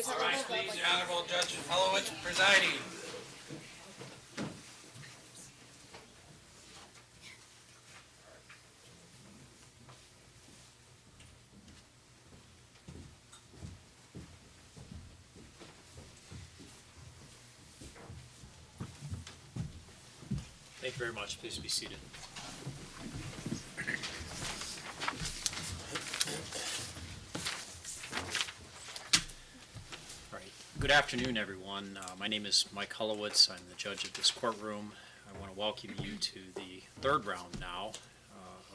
All right, please, the Honorable Judge Holowitz presiding. Thank you very much. Please be seated. All right. Good afternoon, everyone. My name is Mike Holowitz. I'm the judge of this courtroom. I want to welcome you to the third round now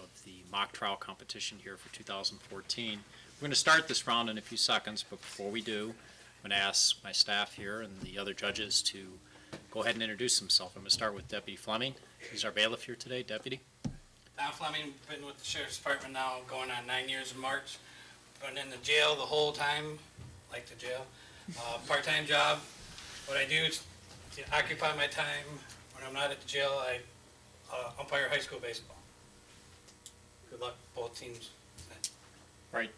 of the mock trial competition here for 2014. We're going to start this round in a few seconds, but before we do, I'm going to ask my staff here and the other judges to go ahead and introduce themselves. I'm going to start with Deputy Fleming. He's our bailiff here today. Deputy. Tom Fleming, been with the Sheriff's Department now going on 9 years in March. Been in the jail the whole time, like the jail. Part-time job. What I do is to occupy my time when I'm not at the jail, I umpire high school baseball. Good luck, both teams. Right,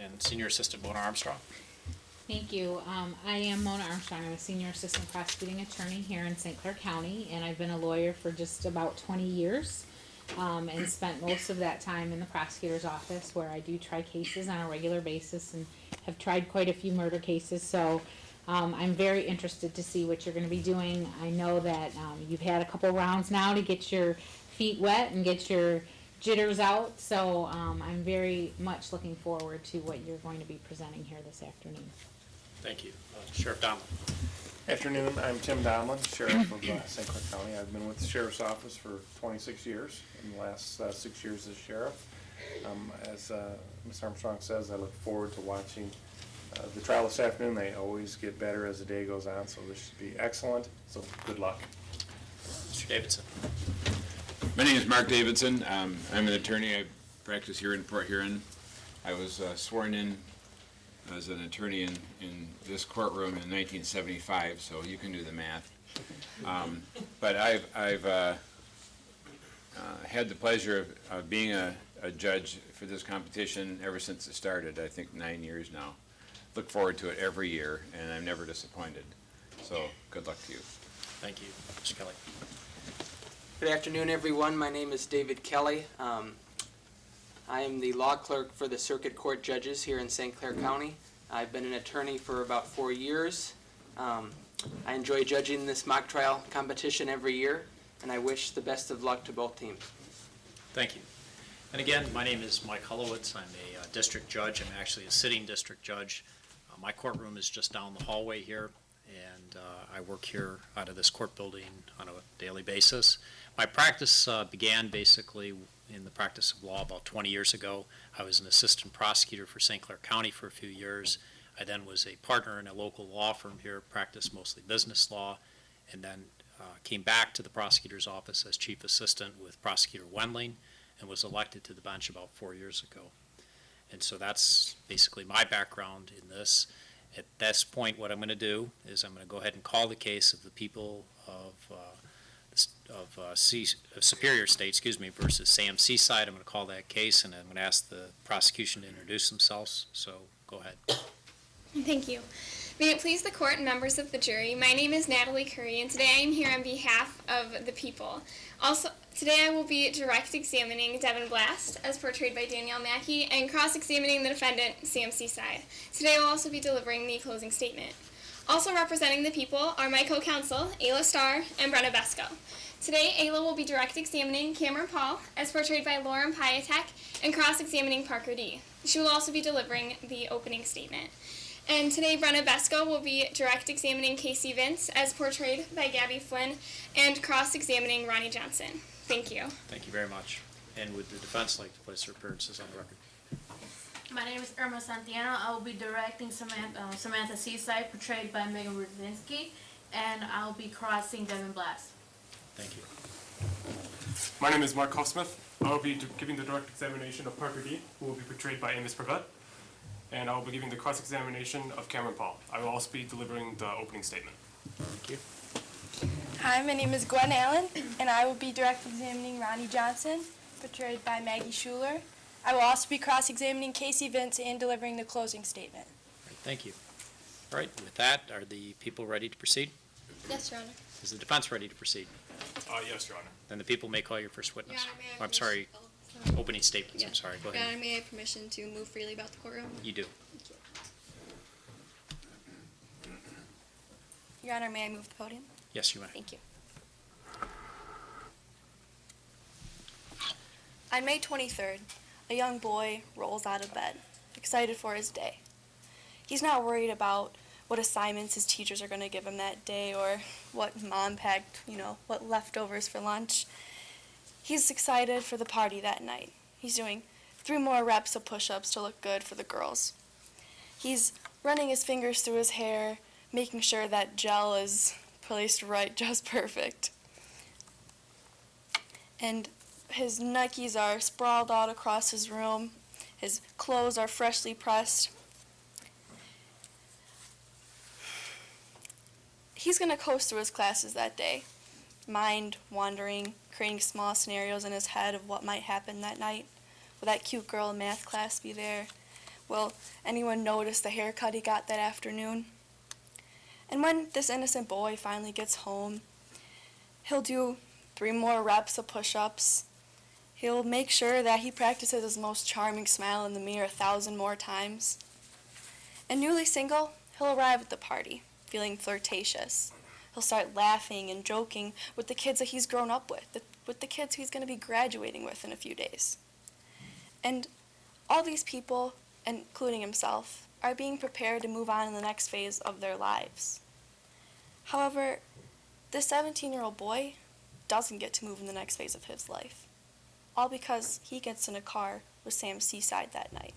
and Senior Assistant Mona Armstrong. Thank you. I am Mona Armstrong. I'm a Senior Assistant Prosecuting Attorney here in St. Clair County, and I've been a lawyer for just about 20 years and spent most of that time in the prosecutor's office where I do try cases on a regular basis and have tried quite a few murder cases. So I'm very interested to see what you're going to be doing. I know that you've had a couple rounds now to get your feet wet and get your jitters out, so I'm very much looking forward to what you're going to be presenting here this afternoon. Thank you. Sheriff Donlin. Afternoon, I'm Tim Donlin, Sheriff of St. Clair County. I've been with the Sheriff's Office for 26 years, in the last 6 years as Sheriff. As Ms. Armstrong says, I look forward to watching the trial this afternoon. They always get better as the day goes on, so this should be excellent, so good luck. Mr. Davidson. My name is Mark Davidson. I'm an attorney. I practice here in Port Huron. I was sworn in as an attorney in this courtroom in 1975, so you can do the math. But I've had the pleasure of being a judge for this competition ever since it started, I think 9 years now. Look forward to it every year, and I'm never disappointed. So good luck to you. Thank you. Mr. Kelly. Good afternoon, everyone. My name is David Kelly. I am the law clerk for the Circuit Court Judges here in St. Clair County. I've been an attorney for about 4 years. I enjoy judging this mock trial competition every year, and I wish the best of luck to both teams. Thank you. And again, my name is Mike Holowitz. I'm a district judge. I'm actually a sitting district judge. My courtroom is just down the hallway here, and I work here out of this court building on a daily basis. My practice began basically in the practice of law about 20 years ago. I was an assistant prosecutor for St. Clair County for a few years. I then was a partner in a local law firm here, practiced mostly business law, and then came back to the prosecutor's office as chief assistant with Prosecutor Wendling and was elected to the bench about 4 years ago. And so that's basically my background in this. At this point, what I'm going to do is I'm going to go ahead and call the case of the people of Superior State, versus Sam Seaside. I'm going to call that case, and I'm going to ask the prosecution to introduce themselves. So go ahead. Thank you. May it please the court and members of the jury, my name is Natalie Curry, and today I am here on behalf of the people. Also, today I will be direct examining Devin Blast, as portrayed by Danielle Mackey, and cross-examining the defendant, Sam Seaside. Today I will also be delivering the closing statement. Also representing the people are my co-counsel, Ayla Starr and Brenna Besco. Today, Ayla will be direct examining Cameron Paul, as portrayed by Lauren Piatek, and cross-examining Parker D. She will also be delivering the opening statement. And today, Brenna Besco will be direct examining Casey Vince, as portrayed by Gabby Flynn, and cross-examining Ronnie Johnson. Thank you. Thank you very much. And would the defense like to place their appearances on the record? My name is Irma Santiano. I will be directing Samantha Seaside, portrayed by Megan Brzezinski, and I'll be crossing Devin Blast. Thank you. My name is Mark Hofsmith. I will be giving the direct examination of Parker D, who will be portrayed by Amos Prevet, and I will be giving the cross-examination of Cameron Paul. I will also be delivering the opening statement. Thank you. Hi, my name is Gwen Allen, and I will be direct examining Ronnie Johnson, portrayed by Maggie Schuler. I will also be cross-examining Casey Vince and delivering the closing statement. Great, thank you. All right, with that, are the people ready to proceed? Yes, Your Honor. Is the defense ready to proceed? Yes, Your Honor. Then the people may call your first witness. Your Honor, may I have I'm sorry, permission- opening statements, I'm sorry, go Your Honor, ahead. may I have permission to move freely about the courtroom? You do. Your Honor, may I move the podium? Yes, you may. Thank you. On May 23rd, a young boy rolls out of bed, excited for his day. He's not worried about what assignments his teachers are going to give him that day or what mom packed, what leftovers for lunch. He's excited for the party that night. He's doing 3 more reps of push-ups to look good for the girls. He's running his fingers through his hair, making sure that gel is placed right, just perfect. And his Nikes are sprawled out across his room. His clothes are freshly pressed. He's going to coast through his classes that day, mind wandering, creating small scenarios in his head of what might happen that night. Will that cute girl in math class be there? Will anyone notice the haircut he got that afternoon? And when this innocent boy finally gets home, he'll do 3 more reps of push-ups. He'll make sure that he practices his most charming smile in the mirror 1,000 more times. And newly single, he'll arrive at the party, feeling flirtatious. He'll start laughing and joking with the kids that he's grown up with the kids he's going to be graduating with in a few days. And all these people, including himself, are being prepared to move on in the next phase of their lives. However, this 17-year-old boy doesn't get to move in the next phase of his life, all because he gets in a car with Sam Seaside that night.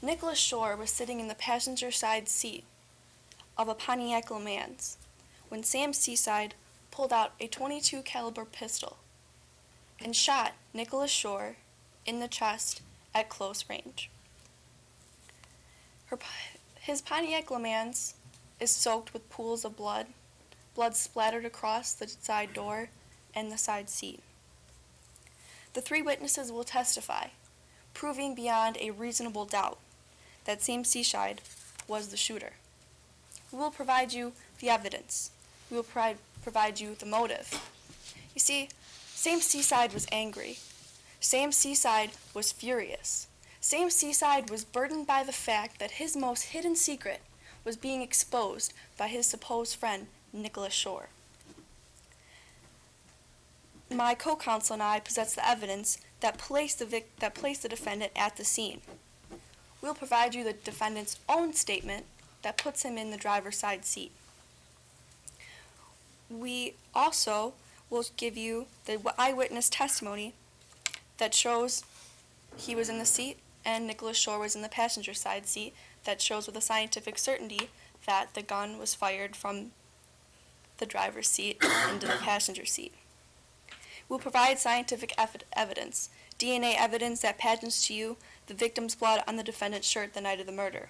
Nicholas Shore was sitting in the passenger side seat of a Pontiac Le Mans when Sam Seaside pulled out a .22 caliber pistol and shot Nicholas Shore in the chest at close range. His Pontiac Le Mans is soaked with pools of blood splattered across the side door and the side seat. The 3 witnesses will testify, proving beyond a reasonable doubt that Sam Seaside was the shooter. We will provide you the evidence. We will provide you the motive. You see, Sam Seaside was angry. Sam Seaside was furious. Sam Seaside was burdened by the fact that his most hidden secret was being exposed by his supposed friend, Nicholas Shore. My co-counsel and I possess the evidence that placed the defendant at the scene. We'll provide you the defendant's own statement that puts him in the driver's side seat. We also will give you the eyewitness testimony that shows he was in the seat and Nicholas Shore was in the passenger side seat, that shows with a scientific certainty that the gun was fired from the driver's seat into the passenger seat. We'll provide scientific evidence, DNA evidence that patents to you the victim's blood on the defendant's shirt the night of the murder.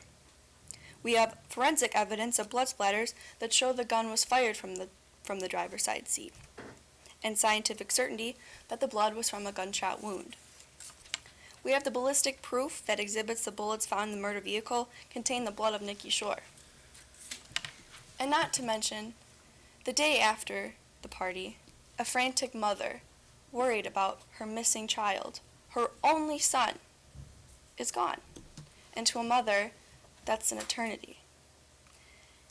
We have forensic evidence of blood splatters that show the gun was fired from the driver's side seat, and scientific certainty that the blood was from a gunshot wound. We have the ballistic proof that exhibits the bullets found in the murder vehicle contain the blood of Nicky Shore. And not to mention, the day after the party, a frantic mother, worried about her missing child, her only son, is gone. And to a mother, that's an eternity.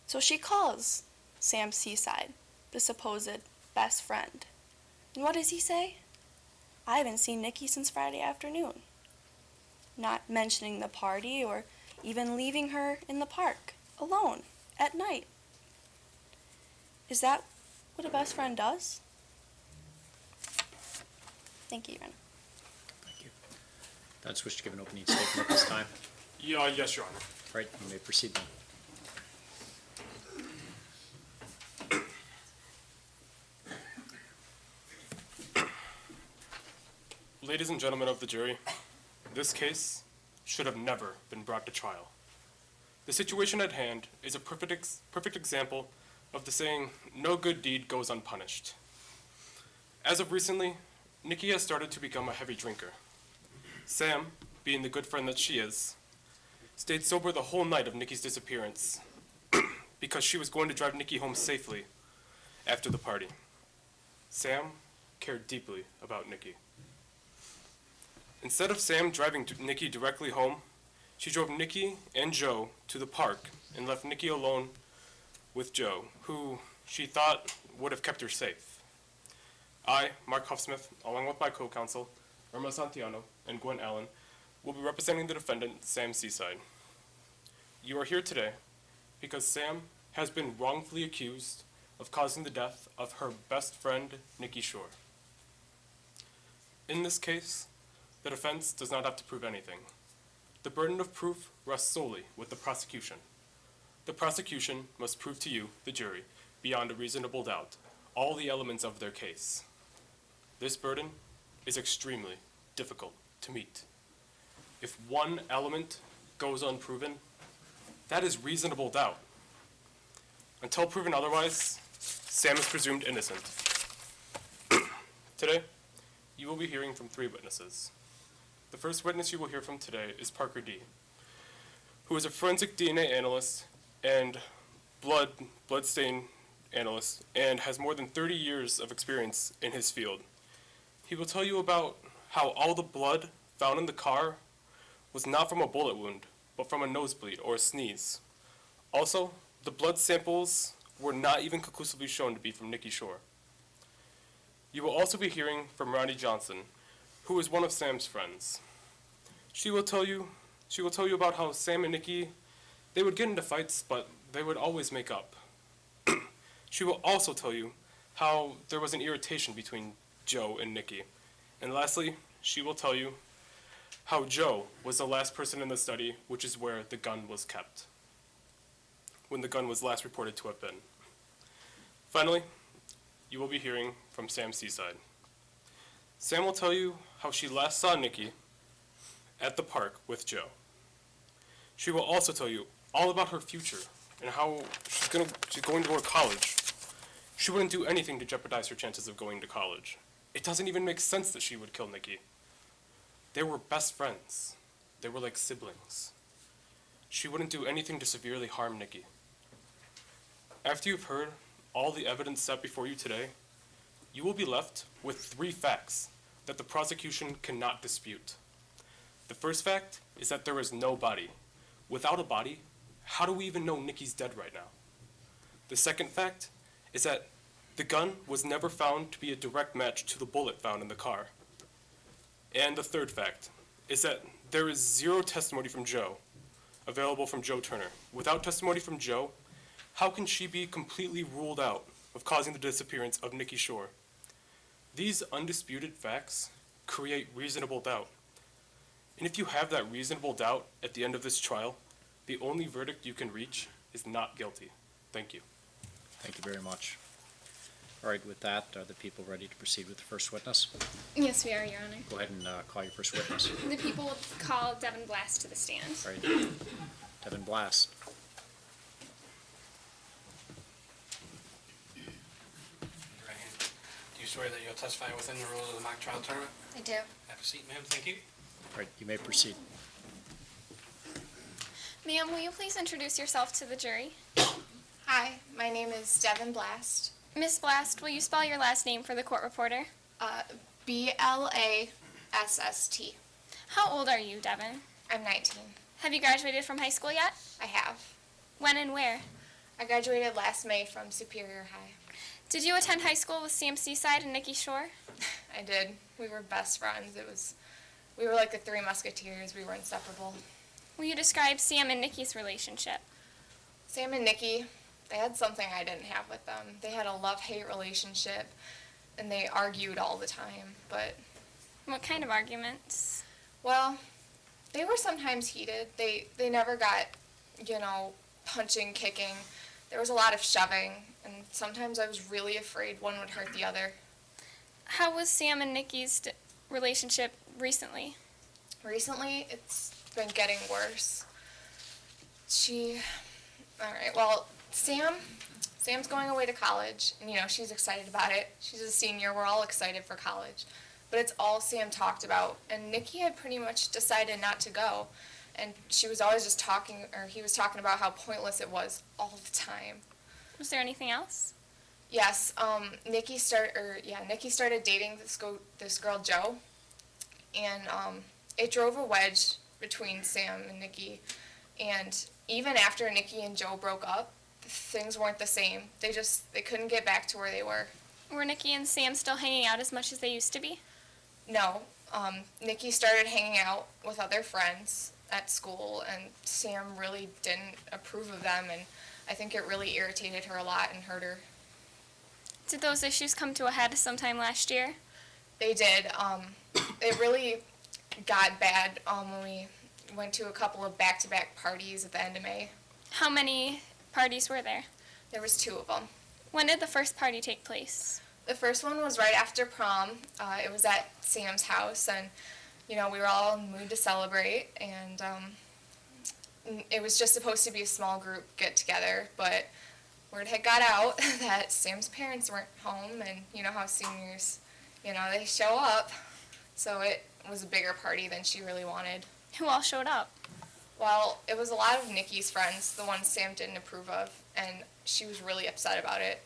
So she calls Sam Seaside, the supposed best friend. And what does he say? I haven't seen Nicky since Friday afternoon. Not mentioning the party or even leaving her in the park, alone, at night. Is that what a best friend does? Thank you, Your Honor. Thank you. That's wish to give an opening statement at this time. Yeah, yes, Your Honor. Right, you may proceed then. Ladies and gentlemen of the jury, this case should have never been brought to trial. The situation at hand is a perfect example of the saying, no good deed goes unpunished. As of recently, Nikki has started to become a heavy drinker. Sam, being the good friend that she is, stayed sober the whole night of Nikki's disappearance because she was going to drive Nikki home safely after the party. Sam cared deeply about Nikki. Instead of Sam driving Nikki directly home, she drove Nikki and Joe to the park and left Nikki alone with Joe, who she thought would have kept her safe. I, Mark Huffsmith, along with my co-counsel, Irma Santiano and Gwen Allen, will be representing the defendant, Sam Seaside. You are here today because Sam has been wrongfully accused of causing the death of her best friend, Nikki Shore. In this case, the defense does not have to prove anything. The burden of proof rests solely with the prosecution. The prosecution must prove to you, the jury, beyond a reasonable doubt, all the elements of their case. This burden is extremely difficult to meet. If one element goes unproven, that is reasonable doubt. Until proven otherwise, Sam is presumed innocent. Today, you will be hearing from 3 witnesses. The first witness you will hear from today is Parker D., who is a forensic DNA analyst and bloodstain analyst and has more than 30 years of experience in his field. He will tell you about how all the blood found in the car was not from a bullet wound, but from a nosebleed or a sneeze. Also, the blood samples were not even conclusively shown to be from Nikki Shore. You will also be hearing from Ronnie Johnson, who is one of Sam's friends. She will tell you about how Sam and Nikki, they would get into fights, but they would always make up. She will also tell you how there was an irritation between Joe and Nikki. And lastly, she will tell you how Joe was the last person in the study, which is where the gun was kept, when the gun was last reported to have been. Finally, you will be hearing from Sam Seaside. Sam will tell you how she last saw Nikki at the park with Joe. She will also tell you all about her future and how she's going to go to college. She wouldn't do anything to jeopardize her chances of going to college. It doesn't even make sense that she would kill Nikki. They were best friends. They were like siblings. She wouldn't do anything to severely harm Nikki. After you've heard all the evidence set before you today, you will be left with 3 facts that the prosecution cannot dispute. The first fact is that there is no body. Without a body, how do we even know Nikki's dead right now? The second fact is that the gun was never found to be a direct match to the bullet found in the car. And the third fact is that there is 0 testimony from Joe available from Joe Turner. Without testimony from Joe, how can she be completely ruled out of causing the disappearance of Nikki Shore? These undisputed facts create reasonable doubt. And if you have that reasonable doubt at the end of this trial, the only verdict you can reach is not guilty. Thank you. Thank you very much. All right, with that, are the people ready to proceed with the first witness? Yes, we are, Your Honor. Go ahead and call your first witness. The people will call Devin Blast to the stand. All right, Devin Blast. Right hand. Do you swear that you'll testify within the rules of the mock trial tournament? I do. Have a seat, ma'am. Thank you. All right, you may proceed. Ma'am, will you please introduce yourself to the jury? Hi, my name is Devin Blast. Miss Blast, will you spell your last name for the court reporter? B-L-A-S-S-T. How old are you, Devin? I'm 19. Have you graduated from high school yet? I have. When and where? I graduated last May from Superior High. Did you attend high school with Sam Seaside and Nikki Shore? I did. We were best friends. We were like the 3 Musketeers. We were inseparable. Will you describe Sam and Nikki's relationship? Sam and Nikki, they had something I didn't have with them. They had a love-hate relationship, and they argued all the time, but... What kind of arguments? Well, They were sometimes heated. They never got, you know, punching, kicking. There was a lot of shoving, and sometimes I was really afraid one would hurt the other. How was Sam and Nikki's relationship recently? Recently, it's been getting worse. Alright, well, Sam's going away to college, and you know, she's excited about it. She's a senior, we're all excited for college. But it's all Sam talked about, and Nikki had pretty much decided not to go. And she was always just he was talking about how pointless it was all the time. Was there anything else? Yes, Nikki started dating this girl, Jo, and it drove a wedge between Sam and Nikki. And even after Nikki and Jo broke up, things weren't the same. They couldn't get back to where they were. Were Nikki and Sam still hanging out as much as they used to be? No, Nikki started hanging out with other friends at school, and Sam really didn't approve of them, and I think it really irritated her a lot and hurt her. Did those issues come to a head sometime last year? They did. It really got bad when we went to a couple of back-to-back parties at the end of May. How many parties were there? There was 2 of them. When did the first party take place? The first one was right after prom. It was at Sam's house, and you know, we were all in the mood to celebrate, and it was just supposed to be a small group get-together, but word had got out that Sam's parents weren't home, and you know how seniors, you know, they show up. So it was a bigger party than she really wanted. Who all showed up? Well, it was a lot of Nikki's friends, the ones Sam didn't approve of, and she was really upset about it.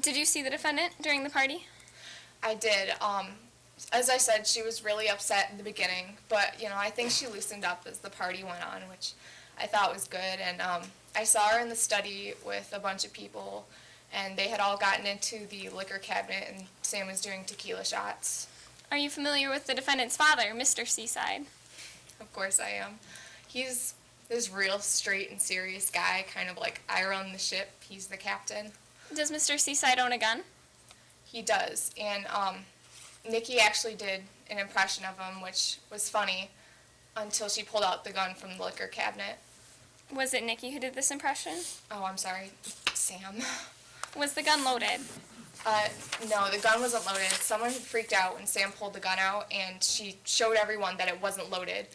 Did you see the defendant during the party? I did. As I said, she was really upset in the beginning, but you know, I think she loosened up as the party went on, which I thought was good. And I saw her in the study with a bunch of people, and they had all gotten into the liquor cabinet, and Sam was doing tequila shots. Are you familiar with the defendant's father, Mr. Seaside? Of course I am. He's this real straight and serious guy, kind of like I run the ship, he's the captain. Does Mr. Seaside own a gun? He does, and Nikki actually did an impression of him, which was funny, until she pulled out the gun from the liquor cabinet. Was it Nikki who did this impression? Oh, I'm sorry, Sam. Was the gun loaded? No, the gun wasn't loaded. Someone had freaked out when Sam pulled the gun out, and she showed everyone that it wasn't loaded.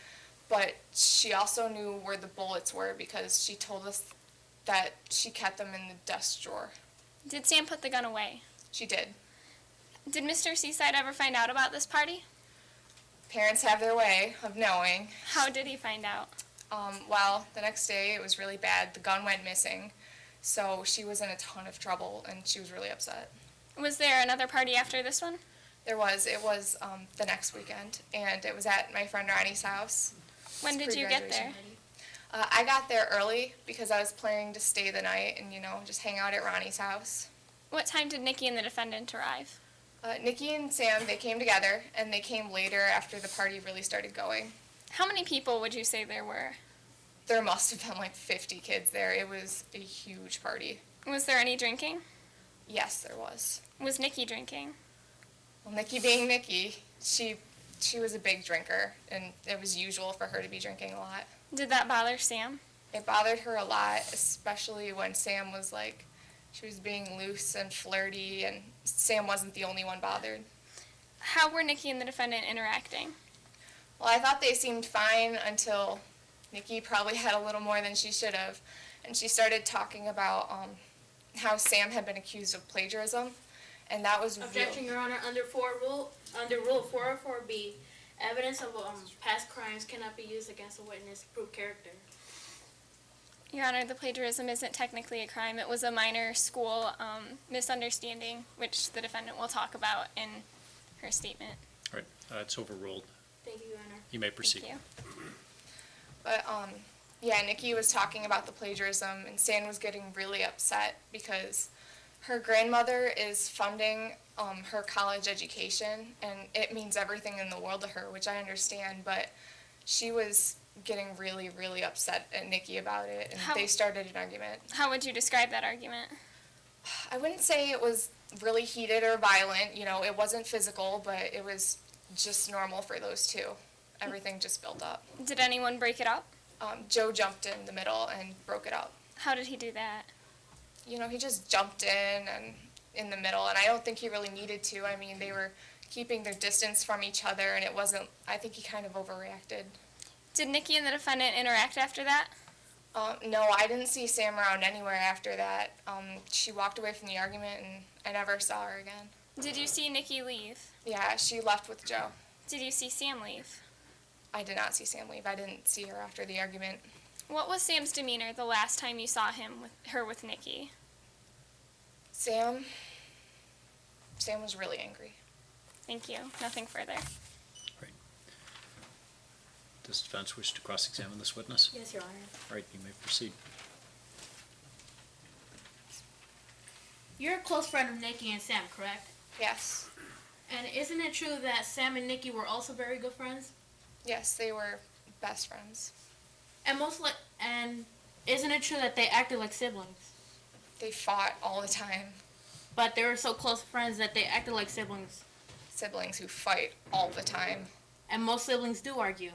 But she also knew where the bullets were because she told us that she kept them in the desk drawer. Did Sam put the gun away? She did. Did Mr. Seaside ever find out about this party? Parents have their way of knowing. How did he find out? Well, the next day it was really bad. The gun went missing, so she was in a ton of trouble, and she was really upset. Was there another party after this one? There was. It was the next weekend, and it was at my friend Ronnie's house. When did you get there? I got there early because I was planning to stay the night and, you know, just hang out at Ronnie's house. What time did Nikki and the defendant arrive? Nikki and Sam, they came together, and they came later after the party really started going. How many people would you say there were? There must have been like 50 kids there. It was a huge party. Was there any drinking? Yes, there was. Was Nikki drinking? Well, Nikki being Nikki, she was a big drinker, and it was usual for her to be drinking a lot. Did that bother Sam? It bothered her a lot, especially when Sam was like, she was being loose and flirty, and Sam wasn't the only one bothered. How were Nikki and the defendant interacting? Well, I thought they seemed fine until Nikki probably had a little more than she should have, and she started talking about how Sam had been accused of plagiarism, and that was Objection, Your Honor. Under Rule 404B, evidence of past crimes cannot be used against a witness to prove character. Your Honor, the plagiarism isn't technically a crime. It was a minor school misunderstanding, which the defendant will talk about in her statement. All right, it's overruled. Thank you, Your Honor. You may proceed. Thank you. But, yeah, Nikki was talking about the plagiarism, and Sam was getting really upset because her grandmother is funding her college education, and it means everything in the world to her, which I understand, but she was getting really, really upset at Nikki about it, and they started an argument. How would you describe that argument? I wouldn't say it was really heated or violent, you know, it wasn't physical, but it was just normal for those two. everything just built up. Did anyone break it up? Joe jumped in the middle and broke it up. How did he do that? You know, he just jumped in the middle, and I don't think he really needed to. I mean, they were keeping their distance from each other, and it wasn't, I think he kind of overreacted. Did Nikki and the defendant interact after that? No, I didn't see Sam around anywhere after that. She walked away from the argument, and I never saw her again. Did you see Nikki leave? Yeah, she left with Joe. Did you see Sam leave? I did not see Sam leave. I didn't see her after the argument. What was Sam's demeanor the last time you saw her with Nikki? Sam was really angry. Thank you. Nothing further. Right. Does the defense wish to cross-examine this witness? Yes, Your Honor. All right, you may proceed. You're a close friend of Nikki and Sam, correct? Yes. And isn't it true that Sam and Nikki were also very good friends? Yes, they were best friends. And isn't it true that they acted like siblings? They fought all the time. But they were so close friends that they acted like siblings. Siblings who fight all the time. And most siblings do argue.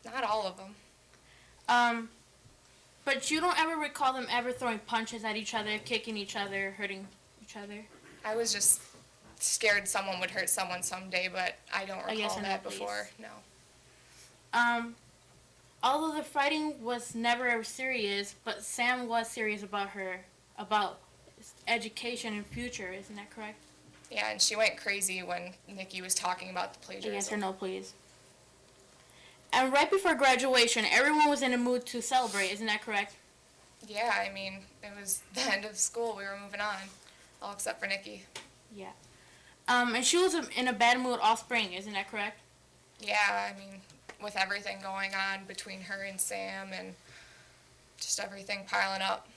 Not all of them. But you don't ever recall them ever throwing punches at each other, kicking each other, hurting each other? I was just scared someone would hurt someone someday, but I don't A yes recall or no, that please. before. No. Although the fighting was never ever serious, but Sam was serious about education and future, isn't that correct? Yeah, and she went crazy when Nikki was talking about the A plagiarism. yes or no, please. And right before graduation, everyone was in a mood to celebrate, isn't that correct? Yeah, I mean, it was the end of school. We were moving on, all except for Nikki. Yeah. And she was in a bad mood all spring, isn't that correct? Yeah, I mean, with everything going on between her and Sam and just everything piling up.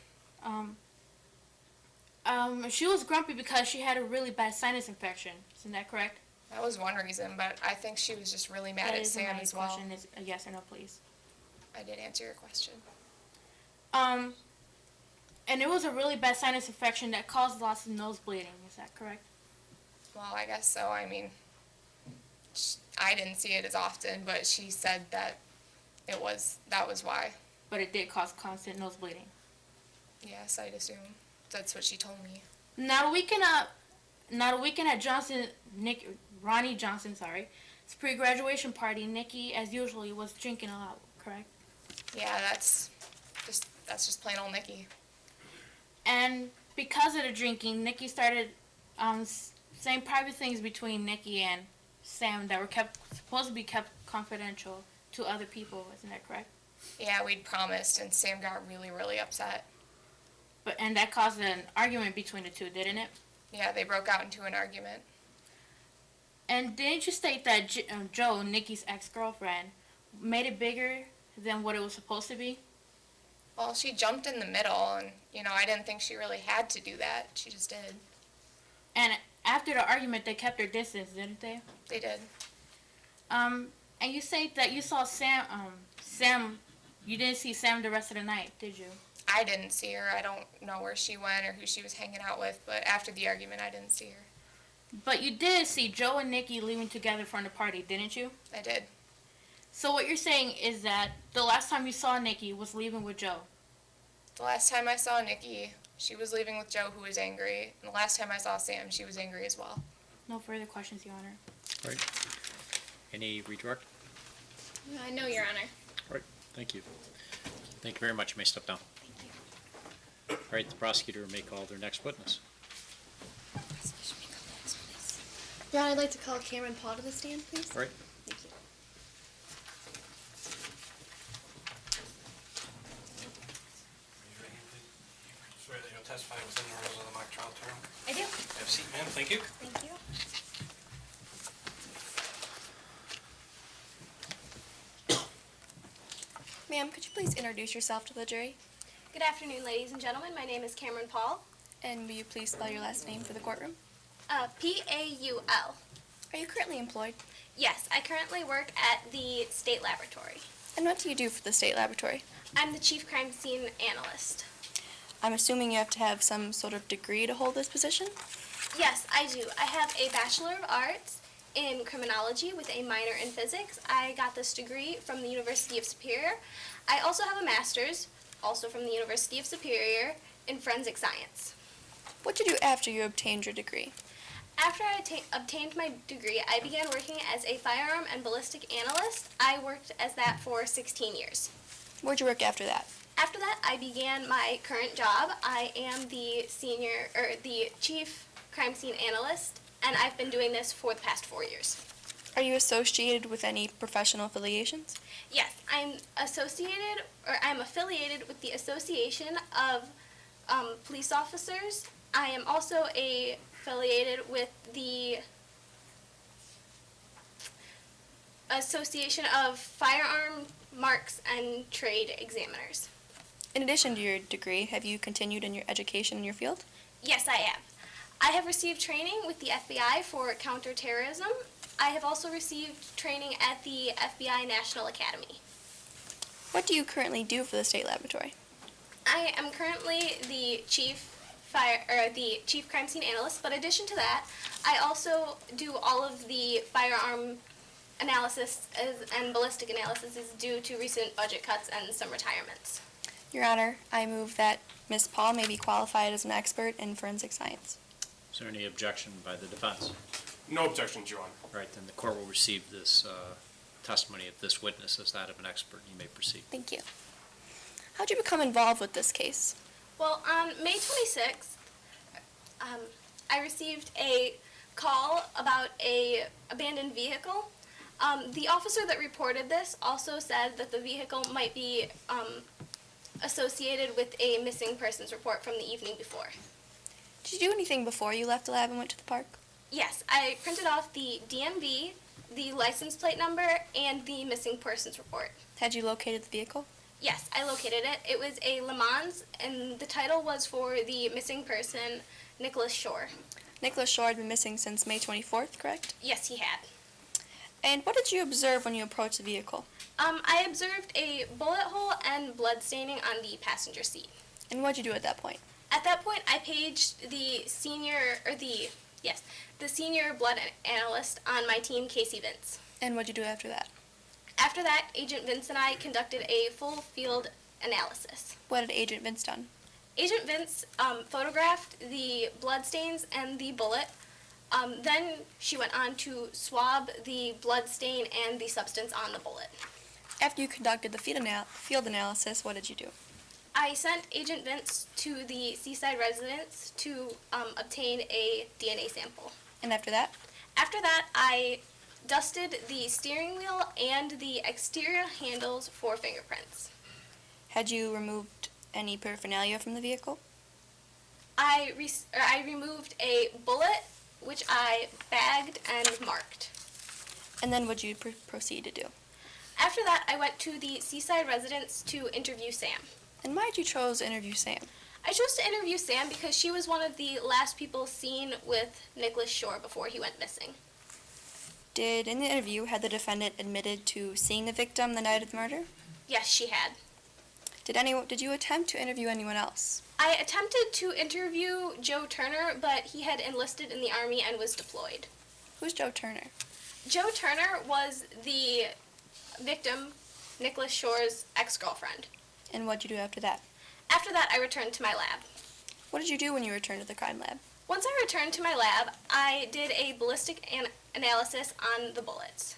She was grumpy because she had a really bad sinus infection, isn't that correct? That was one reason, but I think she was just really mad That at is Sam my as well. question. Is a yes or no, please. I did answer your question. And it was a really bad sinus infection that caused lots of nose bleeding, is that correct? Well, I guess so. I mean, I didn't see it as often, but she said that that was why. But it did cause constant nose bleeding. Yes, I'd assume. That's what she told me. Not a weekend at Ronnie Johnson's pre-graduation party, Nikki, as usually, was drinking a lot, correct? Yeah, that's just plain old Nikki. And because of the drinking, Nikki started saying private things between Nikki and Sam that were supposed to be kept confidential to other people, isn't that correct? Yeah, we'd promised, and Sam got really, really upset. And that caused an argument between the two, didn't it? Yeah, they broke out into an argument. And didn't you state that Joe, Nikki's ex-girlfriend, made it bigger than what it was supposed to be? Well, she jumped in the middle, and, I didn't think she really had to do that. She just did. And after the argument, they kept their distance, didn't they? They did. And you say that you saw Sam, you didn't see Sam the rest of the night, did you? I didn't see her. I don't know where she went or who she was hanging out with, but after the argument, I didn't see her. But you did see Joe and Nikki leaving together from the party, didn't you? I did. So what you're saying is that the last time you saw Nikki was leaving with Joe? The last time I saw Nikki, she was leaving with Joe, who was angry. And the last time I saw Sam, she was angry as well. No further questions, Your Honor. All right. Any redirect? No, Your Honor. All right, thank you. Thank you very much. You may step down. All right, the prosecutor may call their next witness. Your Honor, I'd like to call Cameron Paul to the stand, please. All right. Thank you. Swear that you'll testify within the rules of the mock trial term. I do. Have a seat, ma'am. Thank you. Thank you. Ma'am, could you please introduce yourself to the jury? Good afternoon, ladies and gentlemen. My name is Cameron Paul. And will you please spell your last name for the courtroom? Paul. Are you currently employed? Yes, I currently work at the state laboratory. And what do you do for the state laboratory? I'm the chief crime scene analyst. I'm assuming you have to have some sort of degree to hold this position? Yes, I do. I have a Bachelor of Arts in criminology with a minor in physics. I got this degree from the University of Superior. I also have a master's, also from the University of Superior, in forensic science. What did you do after you obtained your degree? After I obtained my degree, I began working as a firearm and ballistic analyst. I worked as that for 16 years. Where'd you work after that? After that, I began my current job. I am the chief crime scene analyst, and I've been doing this for the past 4 years. Are you associated with any professional affiliations? Yes, I'm affiliated with the Association of Police Officers. I am also affiliated with the Association of Firearm Marks and Trade Examiners. In addition to your degree, have you continued in your education in your field? Yes, I have. I have received training with the FBI for counterterrorism. I have also received training at the FBI National Academy. What do you currently do for the state laboratory? I am currently the chief crime scene analyst, but in addition to that, I also do all of the firearm analysis and ballistic analysis is due to recent budget cuts and some retirements. Your Honor, I move that Ms. Paul may be qualified as an expert in forensic science. Is there any objection by the defense? No objections, Your Honor. All right, then the court will receive this testimony of this witness as that of an expert. You may proceed. Thank you. How did you become involved with this case? Well, on May 26th, I received a call about a abandoned vehicle. The officer that reported this also said that the vehicle might be associated with a missing persons report from the evening before. Did you do anything before you left the lab and went to the park? Yes, I printed off the DMV, the license plate number, and the missing persons report. Had you located the vehicle? Yes, I located it. It was a Le Mans, and the title was for the missing person, Nicholas Shore. Nicholas Shore had been missing since May 24th, correct? Yes, he had. And what did you observe when you approached the vehicle? I observed a bullet hole and blood staining on the passenger seat. And what did you do at that point? At that point, I paged the senior blood analyst on my team, Casey Vince. And what did you do after that? After that, Agent Vince and I conducted a full field analysis. What had Agent Vince done? Agent Vince photographed the blood stains and the bullet. Then she went on to swab the blood stain and the substance on the bullet. After you conducted the field analysis, what did you do? I sent Agent Vince to the Seaside residence to obtain a DNA sample. And after that? After that, I dusted the steering wheel and the exterior handles for fingerprints. Had you removed any paraphernalia from the vehicle? I removed a bullet, which I bagged and marked. And then what did you proceed to do? After that, I went to the Seaside residence to interview Sam. And why did you choose to interview Sam? I chose to interview Sam because she was one of the last people seen with Nicholas Shore before he went missing. In the interview, had the defendant admitted to seeing the victim the night of the murder? Yes, she had. Did you attempt to interview anyone else? I attempted to interview Joe Turner, but he had enlisted in the Army and was deployed. Who's Joe Turner? Joe Turner was the victim, Nicholas Shore's ex-girlfriend. And what did you do after that? After that, I returned to my lab. What did you do when you returned to the crime lab? Once I returned to my lab, I did a ballistic analysis on the bullets.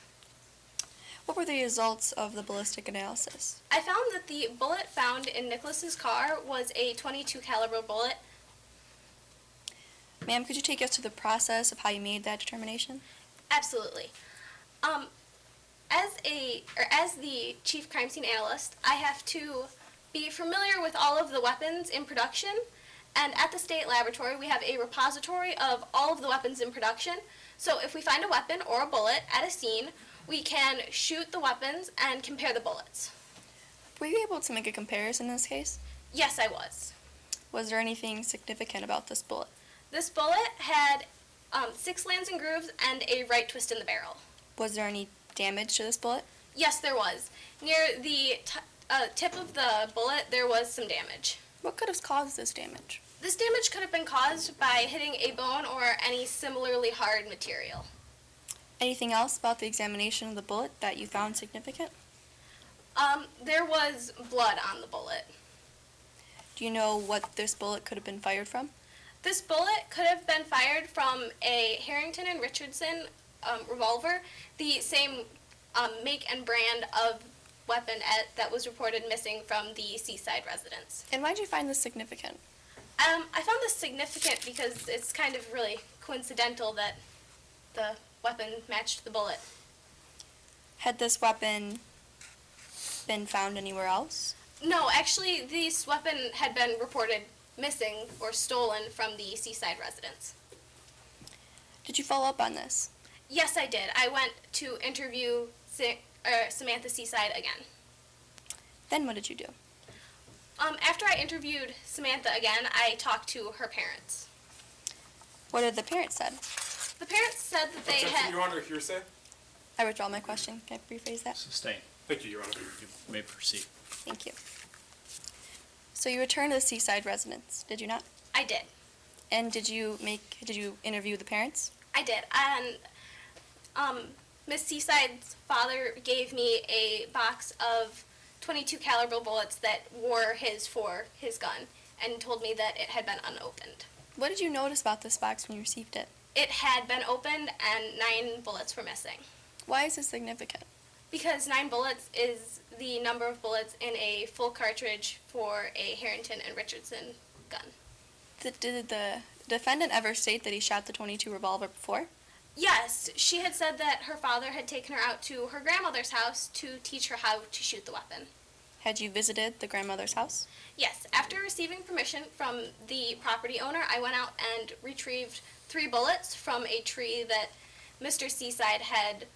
What were the results of the ballistic analysis? I found that the bullet found in Nicholas's car was a .22 caliber bullet. Ma'am, could you take us through the process of how you made that determination? Absolutely. As the chief crime scene analyst, I have to be familiar with all of the weapons in production, and at the state laboratory we have a repository of all of the weapons in production. So if we find a weapon or a bullet at a scene, we can shoot the weapons and compare the bullets. Were you able to make a comparison in this case? Yes, I was. Was there anything significant about this bullet? This bullet had 6 lands and grooves and a right twist in the barrel. Was there any damage to this bullet? Yes, there was. Near the tip of the bullet, there was some damage. What could have caused this damage? This damage could have been caused by hitting a bone or any similarly hard material. Anything else about the examination of the bullet that you found significant? There was blood on the bullet. Do you know what this bullet could have been fired from? This bullet could have been fired from a Harrington and Richardson revolver, the same make and brand of weapon that was reported missing from the Seaside residence. And why did you find this significant? I found this significant because it's kind of really coincidental that the weapon matched the bullet. Had this weapon been found anywhere else? No, actually, this weapon had been reported missing or stolen from the Seaside residence. Did you follow up on this? Yes, I did. I went to interview Samantha Seaside again. Then what did you do? After I interviewed Samantha again, I talked to her parents. What did the parents said? The parents said that they Objection, had... Your Honor, hearsay. I withdraw my question. Can I rephrase that? Sustain. Thank you, Your Honor. You may proceed. Thank you. So you returned to the Seaside residence, did you not? I did. And did you interview the parents? I did. And Miss Seaside's father gave me a box of .22 caliber bullets that were his for his gun and told me that it had been unopened. What did you notice about this box when you received it? It had been opened and 9 bullets were missing. Why is this significant? Because 9 bullets is the number of bullets in a full cartridge for a Harrington and Richardson gun. Did the defendant ever state that he shot the .22 revolver before? Yes, she had said that her father had taken her out to her grandmother's house to teach her how to shoot the weapon. Had you visited the grandmother's house? Yes, after receiving permission from the property owner, I went out and retrieved 3 bullets from a tree that Mr. Seaside had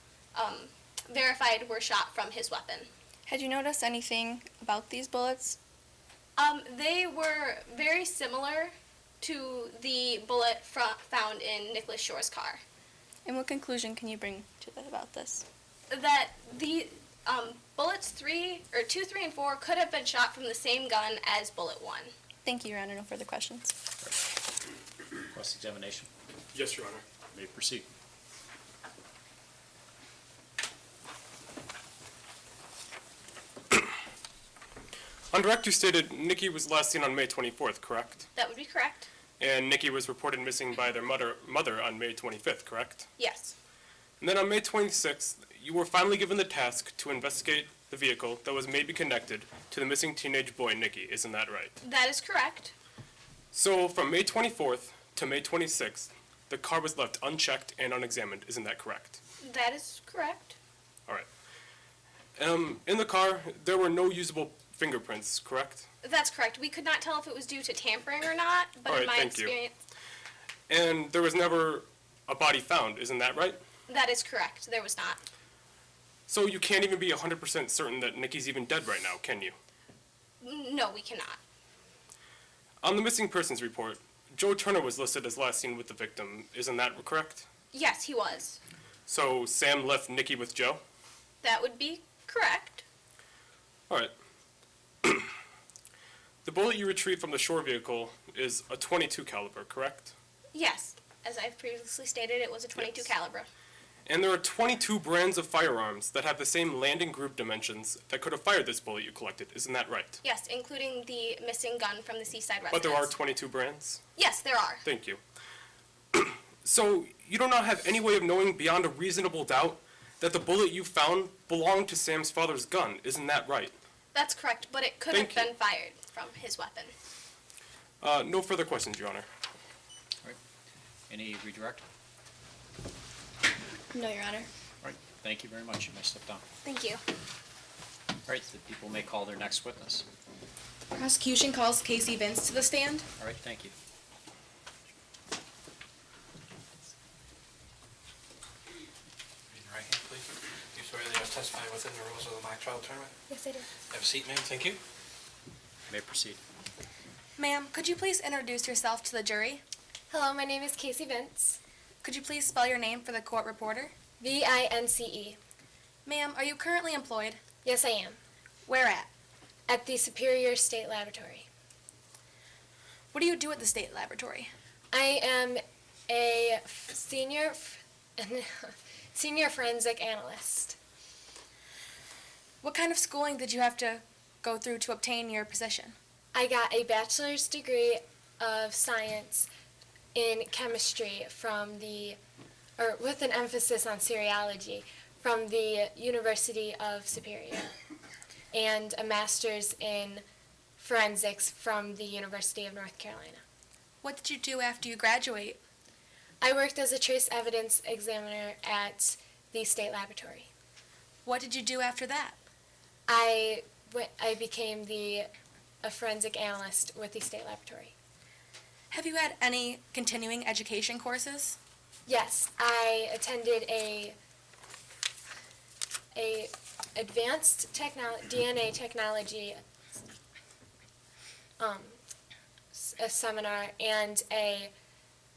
verified were shot from his weapon. Had you noticed anything about these bullets? They were very similar to the bullet found in Nicholas Shore's car. And what conclusion can you bring to that about this? That the bullets 2, 3, and 4 could have been shot from the same gun as bullet 1. Thank you, Your Honor. No further questions. Cross-examination. Yes, Your Honor. You may proceed. On direct, you stated Nikki was last seen on May 24th, correct? That would be correct. And Nikki was reported missing by their mother on May 25th, correct? Yes. And then on May 26th, you were finally given the task to investigate the vehicle that was maybe connected to the missing teenage boy, Nikki. Isn't that right? That is correct. So from May 24th to May 26th, the car was left unchecked and unexamined. Isn't that correct? That is correct. All right. In the car, there were no usable fingerprints, correct? That's correct. We could not tell if it was due to tampering or not, but All right, in my thank you. experience, And there was never a body found. Isn't that right? that is correct. There was not. So you can't even be 100% certain that Nikki's even dead right now, can you? No, we cannot. On the missing persons report, Joe Turner was listed as last seen with the victim. Isn't that correct? Yes, he was. So Sam left Nikki with Joe? That would be correct. All right. The bullet you retrieved from the Shore vehicle is a .22 caliber, correct? Yes. As I've previously stated, it was a .22 Yes. caliber. And there are 22 brands of firearms that have the same landing group dimensions that could have fired this bullet you collected. Isn't that right? Yes, including the missing gun from the Seaside residence. But there are 22 brands? Yes, there are. Thank you. So you do not have any way of knowing beyond a reasonable doubt that the bullet you found belonged to Sam's father's gun. Isn't that right? That's correct, but it could Thank have you. been fired from his weapon. No further questions, Your Honor. All right. Any redirect? No, Your Honor. All right. Thank you very much. You may step down. Thank you. All right. The people may call their next witness. Prosecution calls Casey Vince to the stand. All right. Thank you. Raise your right hand, please. Do you swear that you will testify within the rules of the mock trial tournament? Yes, I do. Have a seat, ma'am. Thank you. You may proceed. Ma'am, could you please introduce yourself to the jury? Hello, my name is Casey Vince. Could you please spell your name for the court reporter? Vince. Ma'am, are you currently employed? Yes, I am. Where at? At the Superior State Laboratory. What do you do at the state laboratory? I am a Senior Forensic Analyst. What kind of schooling did you have to go through to obtain your position? I got a bachelor's degree of science in chemistry with an emphasis on serology from the University of Superior, and a master's in forensics from the University of North Carolina. What did you do after you graduate? I worked as a trace evidence examiner at the state laboratory. What did you do after that? I became a forensic analyst with the state laboratory. Have you had any continuing education courses? Yes, I attended a advanced DNA technology a seminar and a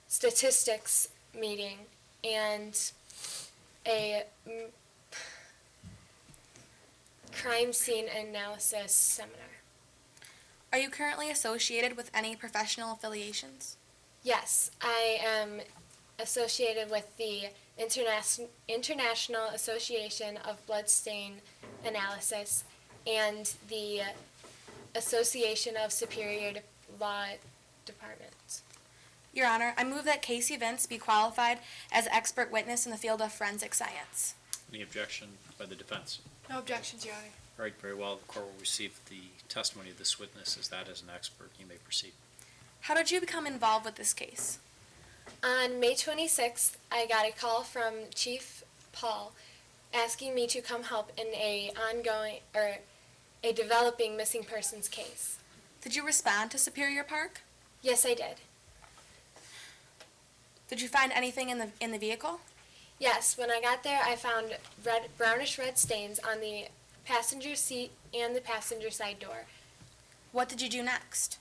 statistics meeting and a crime scene analysis seminar. Are you currently associated with any professional affiliations? Yes, I am associated with the International Association of Bloodstain Analysis and the Association of Superior Law Departments. Your Honor, I move that Casey Vince be qualified as expert witness in the field of forensic science. Any objection by the defense? No objections, Your Honor. All right, very well. The court will receive the testimony of this witness as that as an expert. You may proceed. How did you become involved with this case? On May 26th, I got a call from Chief Paul asking me to come help in a developing missing persons case. Did you respond to Superior Park? Yes, I did. Did you find anything in the vehicle? Yes, when I got there, I found brownish red stains on the passenger seat and the passenger side door. What did you do next?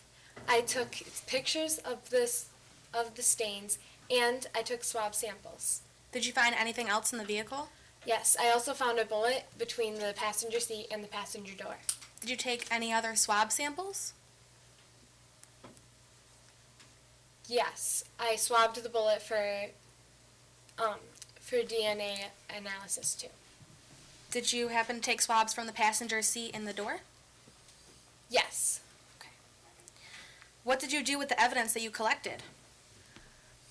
I took pictures of the stains, and I took swab samples. Did you find anything else in the vehicle? Yes, I also found a bullet between the passenger seat and the passenger door. Did you take any other swab samples? Yes, I swabbed the bullet for DNA analysis too. Did you happen to take swabs from the passenger seat and the door? Yes. Okay. What did you do with the evidence that you collected?